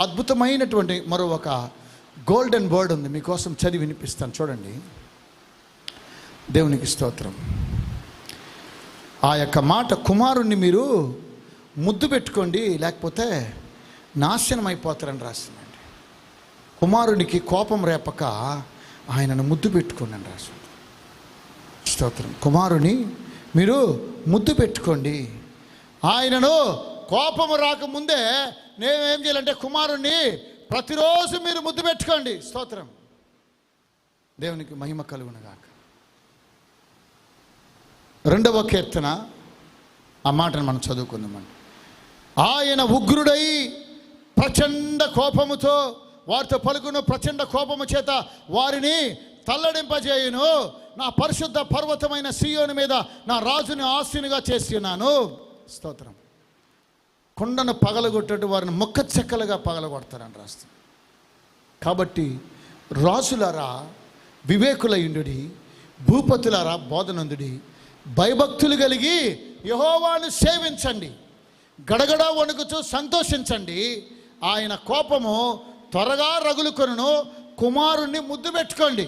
Speaker 2: అద్భుతమైనటువంటి మరో ఒక గోల్డెన్ వర్డ్ ఉంది, మీకోసం చదివి వినిపిస్తాను, చూడండి. దేవునికి స్తోత్రం. ఆ యొక్క మాట, కుమారుణ్ణి మీరు ముద్దు పెట్టుకోండి లేకపోతే నాశనం అయిపోతారని రాసిందండి. కుమారునికి కోపం రేపక ఆయనను ముద్దు పెట్టుకోండి అని రాసింది. స్తోత్రం. కుమారుని మీరు ముద్దు పెట్టుకోండి. ఆయనను కోపము రాకముందే నేనేం చేయాలంటే కుమారుణ్ణి ప్రతిరోజు మీరు ముద్దు పెట్టుకోండి. స్తోత్రం. దేవునికి మహిమ కలుగునుగాక. 2వ కీర్తన, ఆ మాటను మనం చదువుకుందామండి. ఆయన ఉగ్రుడై ప్రచండ కోపముతో వారితో పలుకును, ప్రచండ కోపము చేత వారిని తల్లడింపజేయును. నా పరిశుద్ధ పర్వతమైన సీయోను మీద నా రాజుని ఆశీనుగా చేసి ఉన్నాను. స్తోత్రం. కొండను పగలగొట్టేట్టు వారిని ముక్క చెక్కలుగా పగలగొడతారని రాస్తుంది. కాబట్టి రాజులారా వివేకులయుండుడి, భూపతులారా బోధనందుడి, భయభక్తులు కలిగి యెహోవాను సేవించండి, గడగడ వణుకుచూ సంతోషించండి. ఆయన కోపము త్వరగా రగులుకొనును. కుమారుణ్ణి ముద్దు పెట్టుకోండి.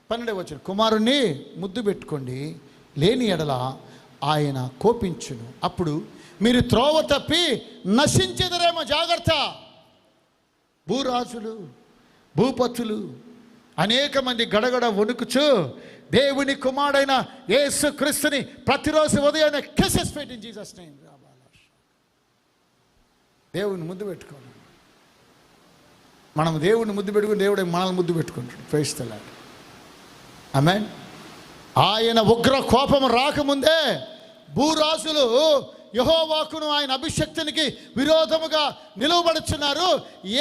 Speaker 2: 12వ వచనం, కుమారుణ్ణి ముద్దు పెట్టుకోండి, లేని ఎడల ఆయన కోపించును. అప్పుడు మీరు త్రోవ తప్పి నశించెదరేమో. జాగ్రత్త. భూరాజులు, భూపతులు అనేక మంది గడగడ వణుకుచు దేవుని కుమారుడైన యేసుక్రీస్తుని ప్రతిరోజు ఉదయాన్నే కిసెస్ పెట్టి జీసస్ నేమ్. దేవుని ముద్దు పెట్టుకోండి. మనం దేవుని ముద్దు పెట్టుకుని దేవుడు మనల్ని ముద్దు పెట్టుకుంటాడు. Praise the lord. ఆమేన్. ఆయన ఉగ్ర కోపం రాకముందే భూరాజులు యెహోవాకును ఆయన అభిషక్తునికి విరోధముగా నిలువబడుచున్నారు.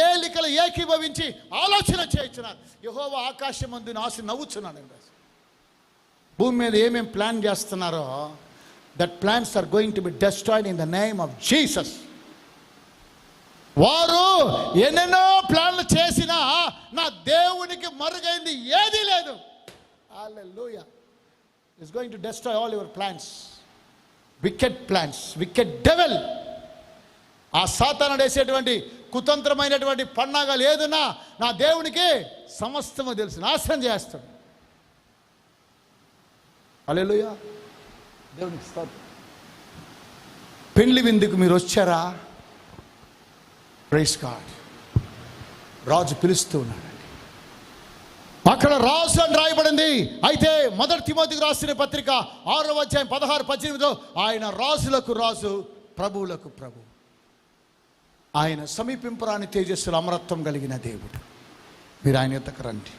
Speaker 2: ఏలికలు ఏకీభవించి ఆలోచన చేయించున్నారు. యెహోవా ఆకాశమందు ఆశ నవ్వుచున్నాడు. భూమి మీద ఏమేమి ప్లాన్ చేస్తున్నారో that plans are going to be destroyed in the name of Jesus. వారు ఎన్నెన్నో ప్లాన్లు చేసినా నా దేవునికి మరుగైంది ఏదీ లేదు. Hallelujah. Is going to destroy all your plans. Wicked plans, wicked devil. ఆ సాతానుడు వేసేటువంటి కుతంత్రమైనటువంటి పన్నాగాలు ఏదన్నా నా దేవునికి సమస్తము తెలుసు, నాశనం చేస్తాడు. హల్లెలూయా. దేవునికి స్తోత్రం. పెండ్లి విందుకు మీరు వచ్చారా? Praise God. రాజు పిలుస్తూ ఉన్నాడండి. అక్కడ రాజు అని రాయబడింది. అయితే మొదటి తిమోతికి రాసిన పత్రిక 6వ అధ్యాయం 16-18 ఆయన రాజులకు రాజు, ప్రభువులకు ప్రభు. ఆయన సమీపింపరాని తేజస్సులు అమరత్వం కలిగిన దేవుడు. మీరు ఆయన యొద్దకు రండి.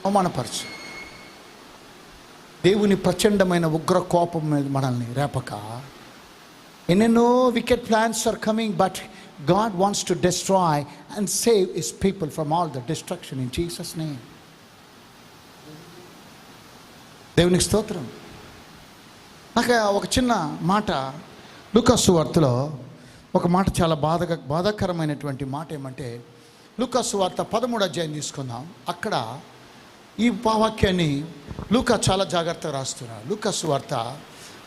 Speaker 2: అవమానపరచు. దేవుని ప్రచండమైన ఉగ్ర కోపం మీద మనల్ని రేపక ఎన్నెన్నో wicked plans are coming, but God wants to destroy and save his people from all the destruction in Jesus' name. దేవునికి స్తోత్రం. నాకు ఒక చిన్న మాట లూకాసు వార్తలో ఒక మాట చాలా బాధాకరమైనటువంటి మాట ఏమంటే, లూకాసు వార్త 13వ అధ్యాయం తీసుకుందాం. అక్కడ ఈ వాక్యాన్ని లూకా చాలా జాగ్రత్తగా రాస్తున్నారు. లూకాసు వార్త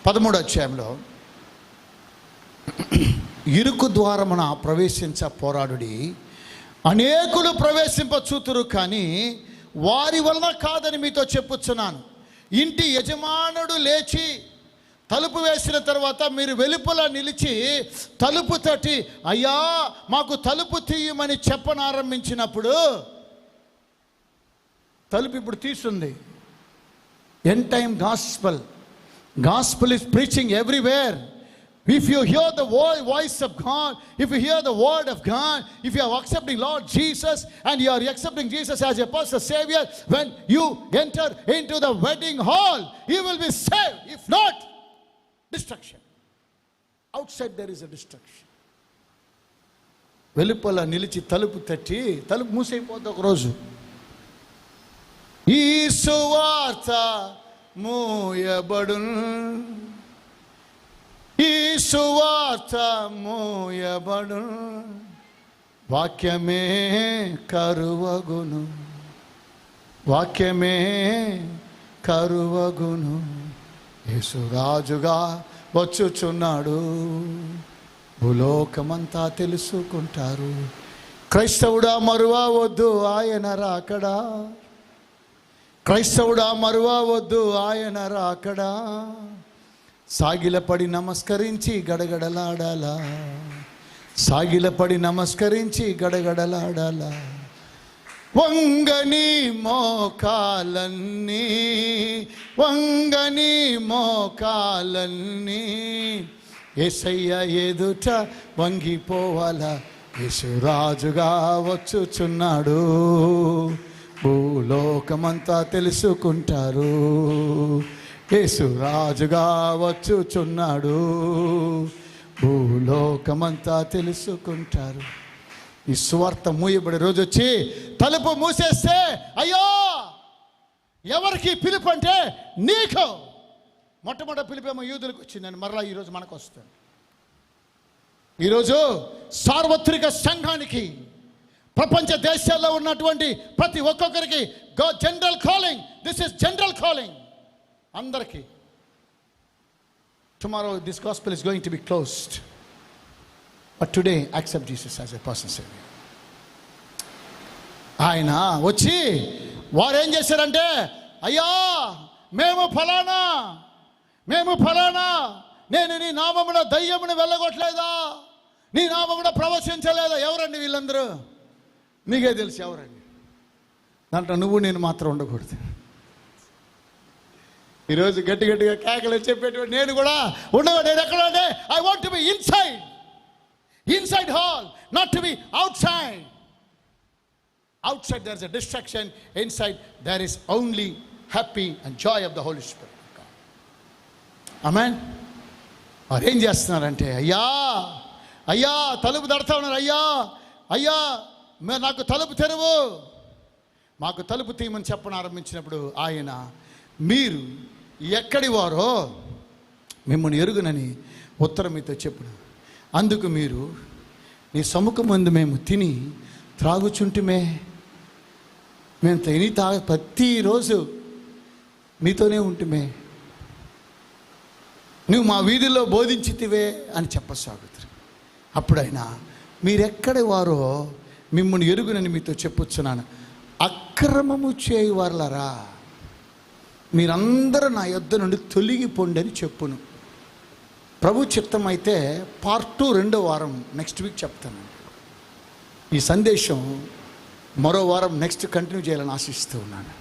Speaker 2: 13వ అధ్యాయంలో, ఇరుకు ద్వారమున ప్రవేశించ పోరాడుడి, అనేకులు ప్రవేశింప చూతురు కానీ వారి వలన కాదని మీతో చెప్పుచున్నాను. ఇంటి యజమానుడు లేచి తలుపు వేసిన తర్వాత మీరు వెలుపల నిలిచి తలుపు తట్టి, అయ్యా మాకు తలుపు తీయమని చెప్పనారంభించినప్పుడు, తలుపు ఇప్పుడు తీస్తుంది. End time gospel is preaching everywhere. If you hear the voice of God, if you hear the word of God, if you are accepting Lord Jesus and you are accepting Jesus as your personal Savior, when you enter into the wedding hall, you will be saved. If not, destruction. Outside there is a destruction. వెలుపల నిలిచి తలుపు తట్టి, తలుపు మూసైపోద్ది ఒకరోజు. ఈ సువార్త మూయబడును, ఈ సువార్త మూయబడును, వాక్యమే కరువగును, వాక్యమే కరువగును, యేసురాజుగా వచ్చుచున్నాడు, భూలోకమంతా తెలుసుకుంటారు. క్రైస్తవుడా మరువవద్దు ఆయన రాకడా, క్రైస్తవుడా మరువవద్దు ఆయన రాకడా, సాగిలపడి నమస్కరించి గడగడలాడాలా, సాగిలపడి నమస్కరించి గడగడలాడాలా, వంగని మోకాలన్నీ, వంగని మోకాలన్నీ యేసయ్య ఎదుట వంగిపోవాలా, యేసురాజుగా వచ్చుచున్నాడు, భూలోకమంతా తెలుసుకుంటారు, యేసురాజుగా వచ్చుచున్నాడు, భూలోకమంతా తెలుసుకుంటారు. ఈ సువార్త మూయబడే రోజు వచ్చి తలుపు మూసేస్తే, అయ్యో ఎవరికి పిలుపు అంటే నీకు. మొట్టమొదటి పిలుపేమో యూదులకు వచ్చిందని, మరలా ఈరోజు మనకు వస్తుంది. ఈరోజు సార్వత్రిక సంఘానికి, ప్రపంచ దేశాల్లో ఉన్నటువంటి ప్రతి ఒక్కొక్కరికి general calling. This is general calling అందరికీ. Tomorrow this gospel is going to be closed, but today accept Jesus as a personal saviour. ఆయన వచ్చి వారు ఏం చేశారంటే, అయ్యా మేము ఫలానా, మేము ఫలానా, నేను నీ నామమున దయ్యమును వెళ్ళగొట్టలేదా, నీ నామమున ప్రవచించలేదా. ఎవరండి వీళ్ళందరూ? మీకే తెలుసు ఎవరండి. దాంట్లో నువ్వు నేను మాత్రం ఉండకూడదు. ఈరోజు గట్టి గట్టిగా కేకలు చెప్పేటువంటి నేను కూడా ఉండకూడదు. నేను ఎక్కడ అంటే I want to be inside hall, not to be outside. Outside there is a distraction, inside there is only happy and joy of the Holy Spirit of God. Amen. వారు ఏం చేస్తున్నారంటే, అయ్యా అయ్యా తలుపు తడతా ఉన్నారు, అయ్యా అయ్యా నాకు తలుపు తెరువు, మాకు తలుపు తీయమని చెప్పని ఆరంభించినప్పుడు ఆయన, మీరు ఎక్కడి వారో మిమ్మల్ని ఎరుగునని ఉత్తరం మీతో చెప్పును, అందుకు మీరు నీ సముఖం ముందు మేము తిని త్రాగుచుంటుమే, మేము తిని ప్రతిరోజు మీతోనే ఉంటుమే, నువ్వు మా వీధిలో బోధించితివే అని చెప్పసాగుతారు. అప్పుడైనా మీరెక్కడి వారో మిమ్మల్ని ఎరుగునని మీతో చెప్పుచున్నాను, అక్రమము చేయువారులారా మీరందరూ నా యొద్ద నుండి తొలగిపోండి అని చెప్పును. ప్రభు చిత్తం అయితే పార్ట్ 2 రెండో వారం నెక్స్ట్ వీక్ చెప్తాను. ఈ సందేశం మరో వారం నెక్స్ట్ కంటిన్యూ చేయాలని ఆశిస్తూ ఉన్నాను.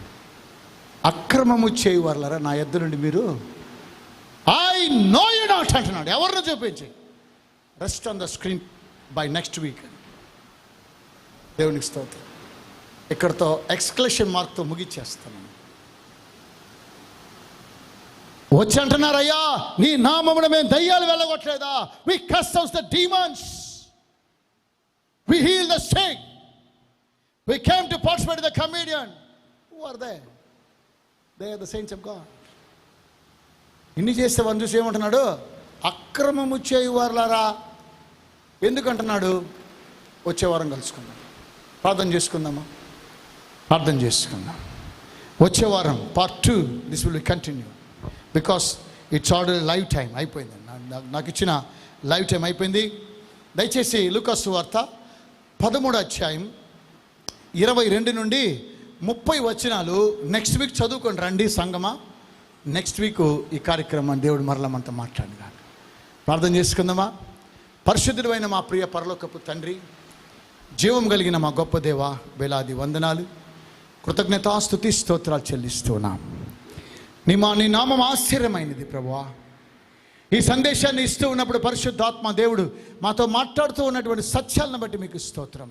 Speaker 2: అక్రమము చేయవారులారా నా యొద్ద నుండి మీరు ఐ నో యు నాట్ అంటున్నాడు. ఎవరిని చూపించి rest on the screen by next week. దేవునికి స్తోత్రం. ఇక్కడతో ఎక్స్క్లమేషన్ మార్క్తో ముగిచ్చేస్తాను. వచ్చి అంటున్నారు, అయ్యా నీ నామమున మేము దయ్యాలు వెళ్ళగొట్టలేదా? వి cast out the demons, we heal the sick, we came to participate in the communion. Who are they? They are the saints of God. ఇన్ని చేస్తే వారిని చూసి ఏమంటున్నాడు? అక్రమము చేయువారులారా. ఎందుకంటున్నాడు? వచ్చే వారం కలుసుకుందాం, ప్రార్థన చేసుకుందామా? ప్రార్థన చేసుకుందాం. వచ్చే వారం part 2 this will continue. Because it's already live time అయిపోయింది. నాకు ఇచ్చిన లైవ్ టైం అయిపోయింది. దయచేసి లూకా సువార్త 13వ అధ్యాయం 22 నుండి 30 వచనాలు నెక్స్ట్ వీక్ చదువుకొని రండి సంగమా. నెక్స్ట్ వీక్ ఈ కార్యక్రమాన్ని దేవుడు మరలా మనతో మాట్లాడినా. ప్రార్థన చేసుకుందామా? పరిశుద్ధుడైన మా ప్రియ పరలోకపు తండ్రి, జీవం కలిగిన మా గొప్ప దేవ, వేలాది వందనాలు, కృతజ్ఞతాస్తుతి స్తోత్రాలు చెల్లిస్తున్నాం. నీ నామం ఆశ్చర్యమైనది ప్రభువా. ఈ సందేశాన్ని ఇస్తూ ఉన్నప్పుడు పరిశుద్ధాత్మ దేవుడు మాతో మాట్లాడుతూ ఉన్నటువంటి సత్యాలను బట్టి మీకు స్తోత్రం.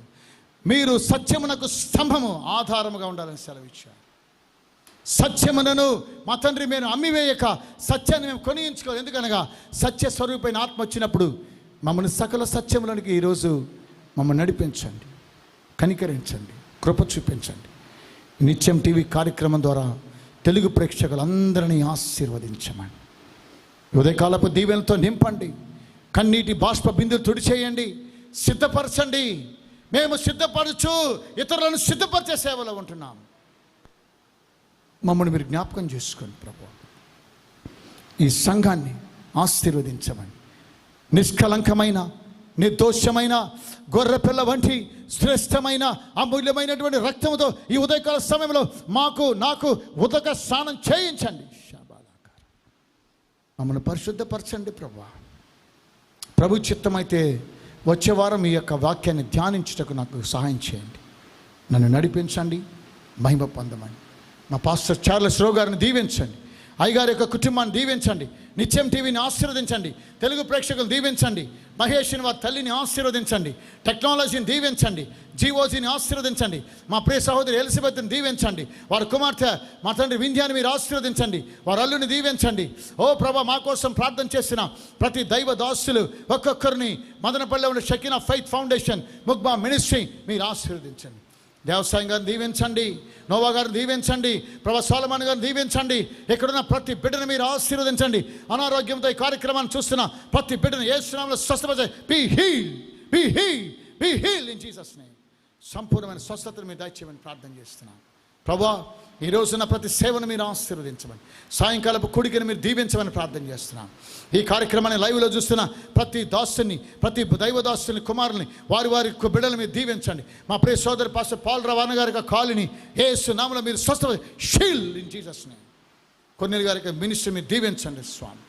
Speaker 2: మీరు సత్యమునకు స్తంభము ఆధారముగా ఉండాలని సెలవిచ్చారు. సత్యమునను మా తండ్రి మేము అమ్మివేయక సత్యాన్ని మేము కొనియించుకోవాలి. ఎందుకనగా సత్య స్వరూపైన ఆత్మ వచ్చినప్పుడు మమ్మల్ని సకల సత్యములనికి ఈరోజు మమ్మల్ని నడిపించండి, కనికరించండి, కృప చూపించండి. నిత్యం టీవీ కార్యక్రమం ద్వారా తెలుగు ప్రేక్షకులందరినీ ఆశీర్వదించమని, ఉదయకాలపు దీవెనలతో నింపండి, కన్నీటి బాష్ప బిందులు తుడిచేయండి, సిద్ధపరచండి. మేము సిద్ధపరచు ఇతరులను సిద్ధపరిచే సేవలో ఉంటున్నాం. మమ్మల్ని మీరు జ్ఞాపకం చేసుకోండి ప్రభు. ఈ సంఘాన్ని ఆశీర్వదించమని, నిష్కలంకమైన నిర్దోషమైన గొర్రెపిల్ల వంటి శ్రేష్టమైన అమూల్యమైనటువంటి రక్తంతో ఈ ఉదయకాల సమయంలో నాకు ఉదక స్నానం చేయించండి. మమ్మల్ని పరిశుద్ధపరచండి ప్రభు. ప్రభు చిత్తమైతే వచ్చే వారం ఈ యొక్క వాక్యాన్ని ధ్యానించుటకు నాకు సహాయం చేయండి. నన్ను నడిపించండి, మహిమ పొందమని. మా పాస్టర్ చార్లెస్ రావు గారిని దీవించండి, అయ్యగారి యొక్క కుటుంబాన్ని దీవించండి, నిత్యం టీవీని ఆశీర్వదించండి, తెలుగు ప్రేక్షకులు దీవించండి, మహేష్ని వారి తల్లిని ఆశీర్వదించండి, టెక్నాలజీని దీవించండి, జీఓజీని ఆశీర్వదించండి, మా ప్రియ సహోదరి ఎలిజబెత్ని దీవించండి, వారి కుమార్తె మా తండ్రి వింధ్యాన్ని మీరు ఆశీర్వదించండి, వారి అల్లుని దీవించండి. ఓ ప్రభా, మా కోసం ప్రార్థన చేసిన ప్రతి దైవ దాసులు ఒక్కొక్కరిని మదనపల్లిలో ఉన్న షకీనా ఫెయిత్ ఫౌండేషన్ ముగ్బా మినిస్ట్రీ మీరు ఆశీర్వదించండి. దేవసాయం గారిని దీవించండి, నోవా గారిని దీవించండి, ప్రభా సోలమన్ గారిని దీవించండి. ఇక్కడున్న ప్రతి బిడ్డను మీరు ఆశీర్వదించండి. అనారోగ్యంతో ఈ కార్యక్రమాన్ని చూస్తున్న ప్రతి బిడ్డను యేసు నామములో స్వస్థపరచండి. Be healed in Jesus name. సంపూర్ణమైన స్వస్థతను మీరు దయచేయమని ప్రార్థన చేస్తున్నాను. ప్రభా, ఈ రోజున ప్రతి సేవను మీరు ఆశీర్వదించమని, సాయంకాలపు కుడికిని మీరు దీవించమని ప్రార్థన చేస్తున్నాను. ఈ కార్యక్రమాన్ని లైవ్లో చూస్తున్న ప్రతి దాసుని, ప్రతి దైవదాసుని కుమారుని, వారి బిడ్డలు మీరు దీవించండి. మా ప్రియ సోదరు పాస్టర్ పాల్ రవాణా గారి యొక్క కాలుని యేసు నామములో మీరు స్వస్థ షీల్డ్ ఇన్ జీసస్ నేమ్. కొన్నేళ్ళ గారికి మినిస్ట్రీ మీరు దీవించండి స్వామి.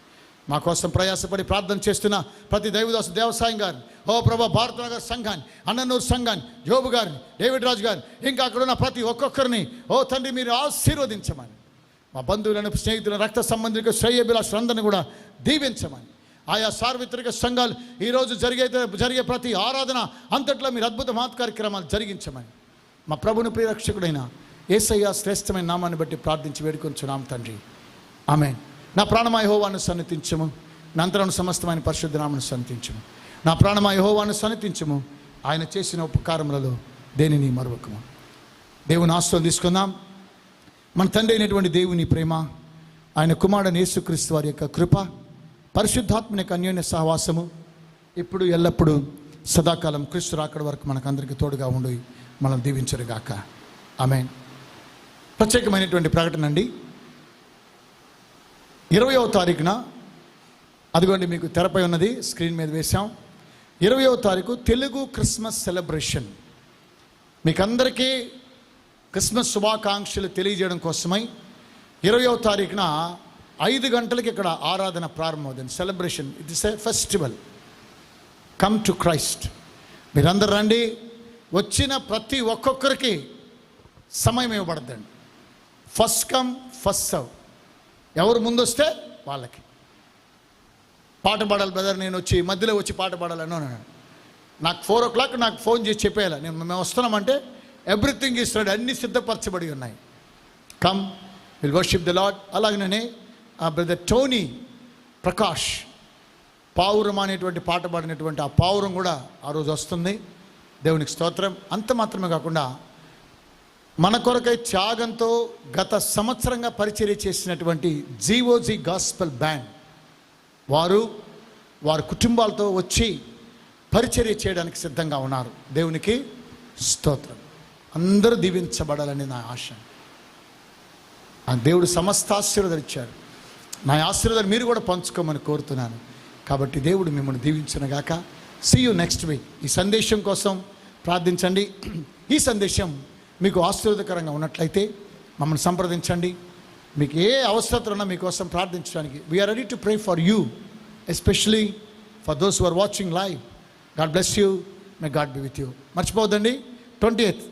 Speaker 2: మా కోసం ప్రయాసపడి ప్రార్థన చేస్తున్న ప్రతి దైవదాసు దేవసాయం గారిని, ఓ ప్రభా భారతనగర్ సంఘాన్ని, అన్ననూరు సంఘాన్ని, యోబు గారిని, డేవిడ్ రాజు గారిని, ఇంకా అక్కడ ఉన్న ప్రతి ఒక్కొక్కరిని ఓ తండ్రి మీరు ఆశీర్వదించమని, మా బంధువులను, స్నేహితులను, రక్త సంబంధిక శ్రేయభిలాషులందరినీ కూడా దీవించమని, ఆయా సార్వత్రిక సంఘాలు ఈరోజు జరిగే ప్రతి ఆరాధన అంతట్లో మీరు అద్భుత మహత్ కార్యక్రమాలు జరిగించమని, మా ప్రభుని ప్రియరక్షకుడైన యేసయ్య శ్రేష్టమైన నామాన్ని బట్టి ప్రార్థించి వేడుకొంచున్నాం తండ్రి. ఆమేన్. నా ప్రాణమా యెహోవాను సన్నిధించము, నా అంతరంగ సమస్తమైన పరిశుద్ధ నామమును సన్నిధించము. నా ప్రాణమా యెహోవాను సన్నిధించము, ఆయన చేసిన ఉపకారములలో దేనిని మరువకము. దేవుని ఆశీర్వాదం తీసుకుందాం. మన తండ్రి అయినటువంటి దేవుని ప్రేమ, ఆయన కుమారుడైన యేసుక్రీస్తు వారి యొక్క కృప, పరిశుద్ధాత్మ యొక్క అన్యోన్య సహవాసము ఇప్పుడు ఎల్లప్పుడూ సదాకాలం క్రీస్తు రాకడ వరకు మనకందరికీ తోడుగా ఉండి మనం దీవించరుగాక. ఆమేన్. ప్రత్యేకమైనటువంటి ప్రకటన అండి. 20వ తారీఖున, అదిగోండి మీకు తెరపై ఉన్నది, స్క్రీన్ మీద వేశాం. 20వ తారీఖు తెలుగు క్రిస్మస్ సెలబ్రేషన్. మీకు అందరికీ క్రిస్మస్ శుభాకాంక్షలు తెలియజేయడం కోసమై 20వ తారీఖున 5 గంటలకి ఇక్కడ ఆరాధన ప్రారంభమవుతుంది. Celebration, it is a festival. Come to Christ. మీరందరూ రండి. వచ్చిన ప్రతి ఒక్కొక్కరికి సమయం ఇవ్వబడద్దండి. First come first serve. ఎవరు ముందు వస్తే వాళ్ళకి. పాట పాడాలి బ్రదర్, నేను వచ్చి మధ్యలో వచ్చి పాట పాడాలను అన్నాను. నాకు 4 o'clock నాకు ఫోన్ చేసి చెప్పేయాలి, మేము వస్తున్నామంటే ఎవ్రీథింగ్ ఈస్ రెడీ, అన్నీ సిద్ధపరచబడి ఉన్నాయి. Come, will worship the lord. అలాగనే బ్రదర్ టోనీ ప్రకాష్ పావురం అనేటువంటి పాట పాడినటువంటి ఆ పావురం కూడా ఆ రోజు వస్తుంది. దేవునికి స్తోత్రం. అంత మాత్రమే కాకుండా మన కొరకై త్యాగంతో గత సంవత్సరంగా పరిచర్య చేసినటువంటి జీఓజీ గాస్పెల్ బ్యాండ్ వారి కుటుంబాలతో వచ్చి పరిచర్య చేయడానికి సిద్ధంగా ఉన్నారు. దేవునికి స్తోత్రం. అందరూ దీవించబడాలని నా ఆశ. ఆ దేవుడు సమస్త ఆశీర్వాదాలు ఇచ్చారు. నా ఆశీర్వాదాలు మీరు కూడా పంచుకోమని కోరుతున్నాను. కాబట్టి దేవుడు మిమ్మల్ని దీవించునుగాక. See you next week. ఈ సందేశం కోసం ప్రార్థించండి. ఈ సందేశం మీకు ఆశీర్వాదకరంగా ఉన్నట్లయితే మమ్మల్ని సంప్రదించండి. మీకు ఏ అవసరతలు ఉన్నా మీకోసం ప్రార్థించడానికి we're ready to pray for you, especially for those who are watching live. God bless you. May God be with you. మర్చిపోవద్దండి, 20th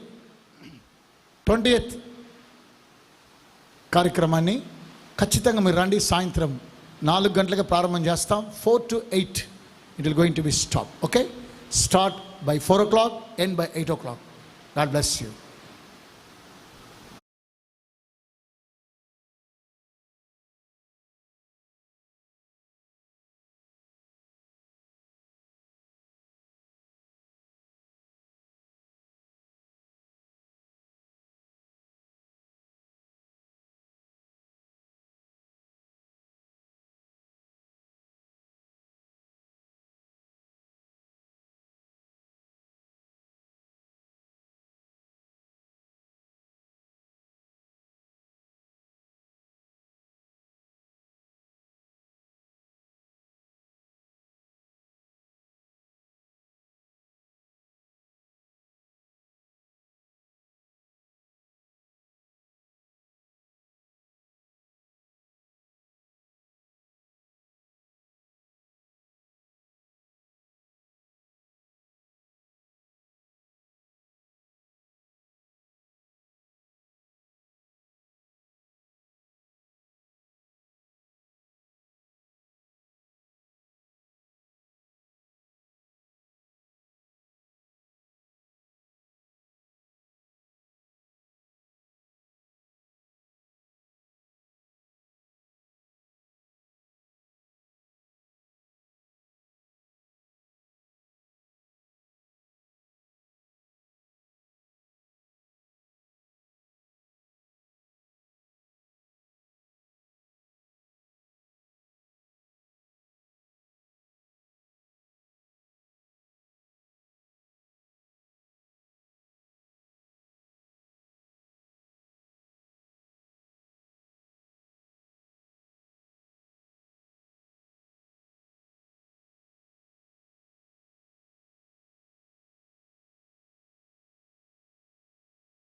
Speaker 2: కార్యక్రమాన్ని ఖచ్చితంగా మీరు రండి. సాయంత్రం 4 గంటలకు ప్రారంభం చేస్తాం. 4 to 8 it will going to B stop. Okay, start by 4 o'clock, end by 8 o'clock. God bless you.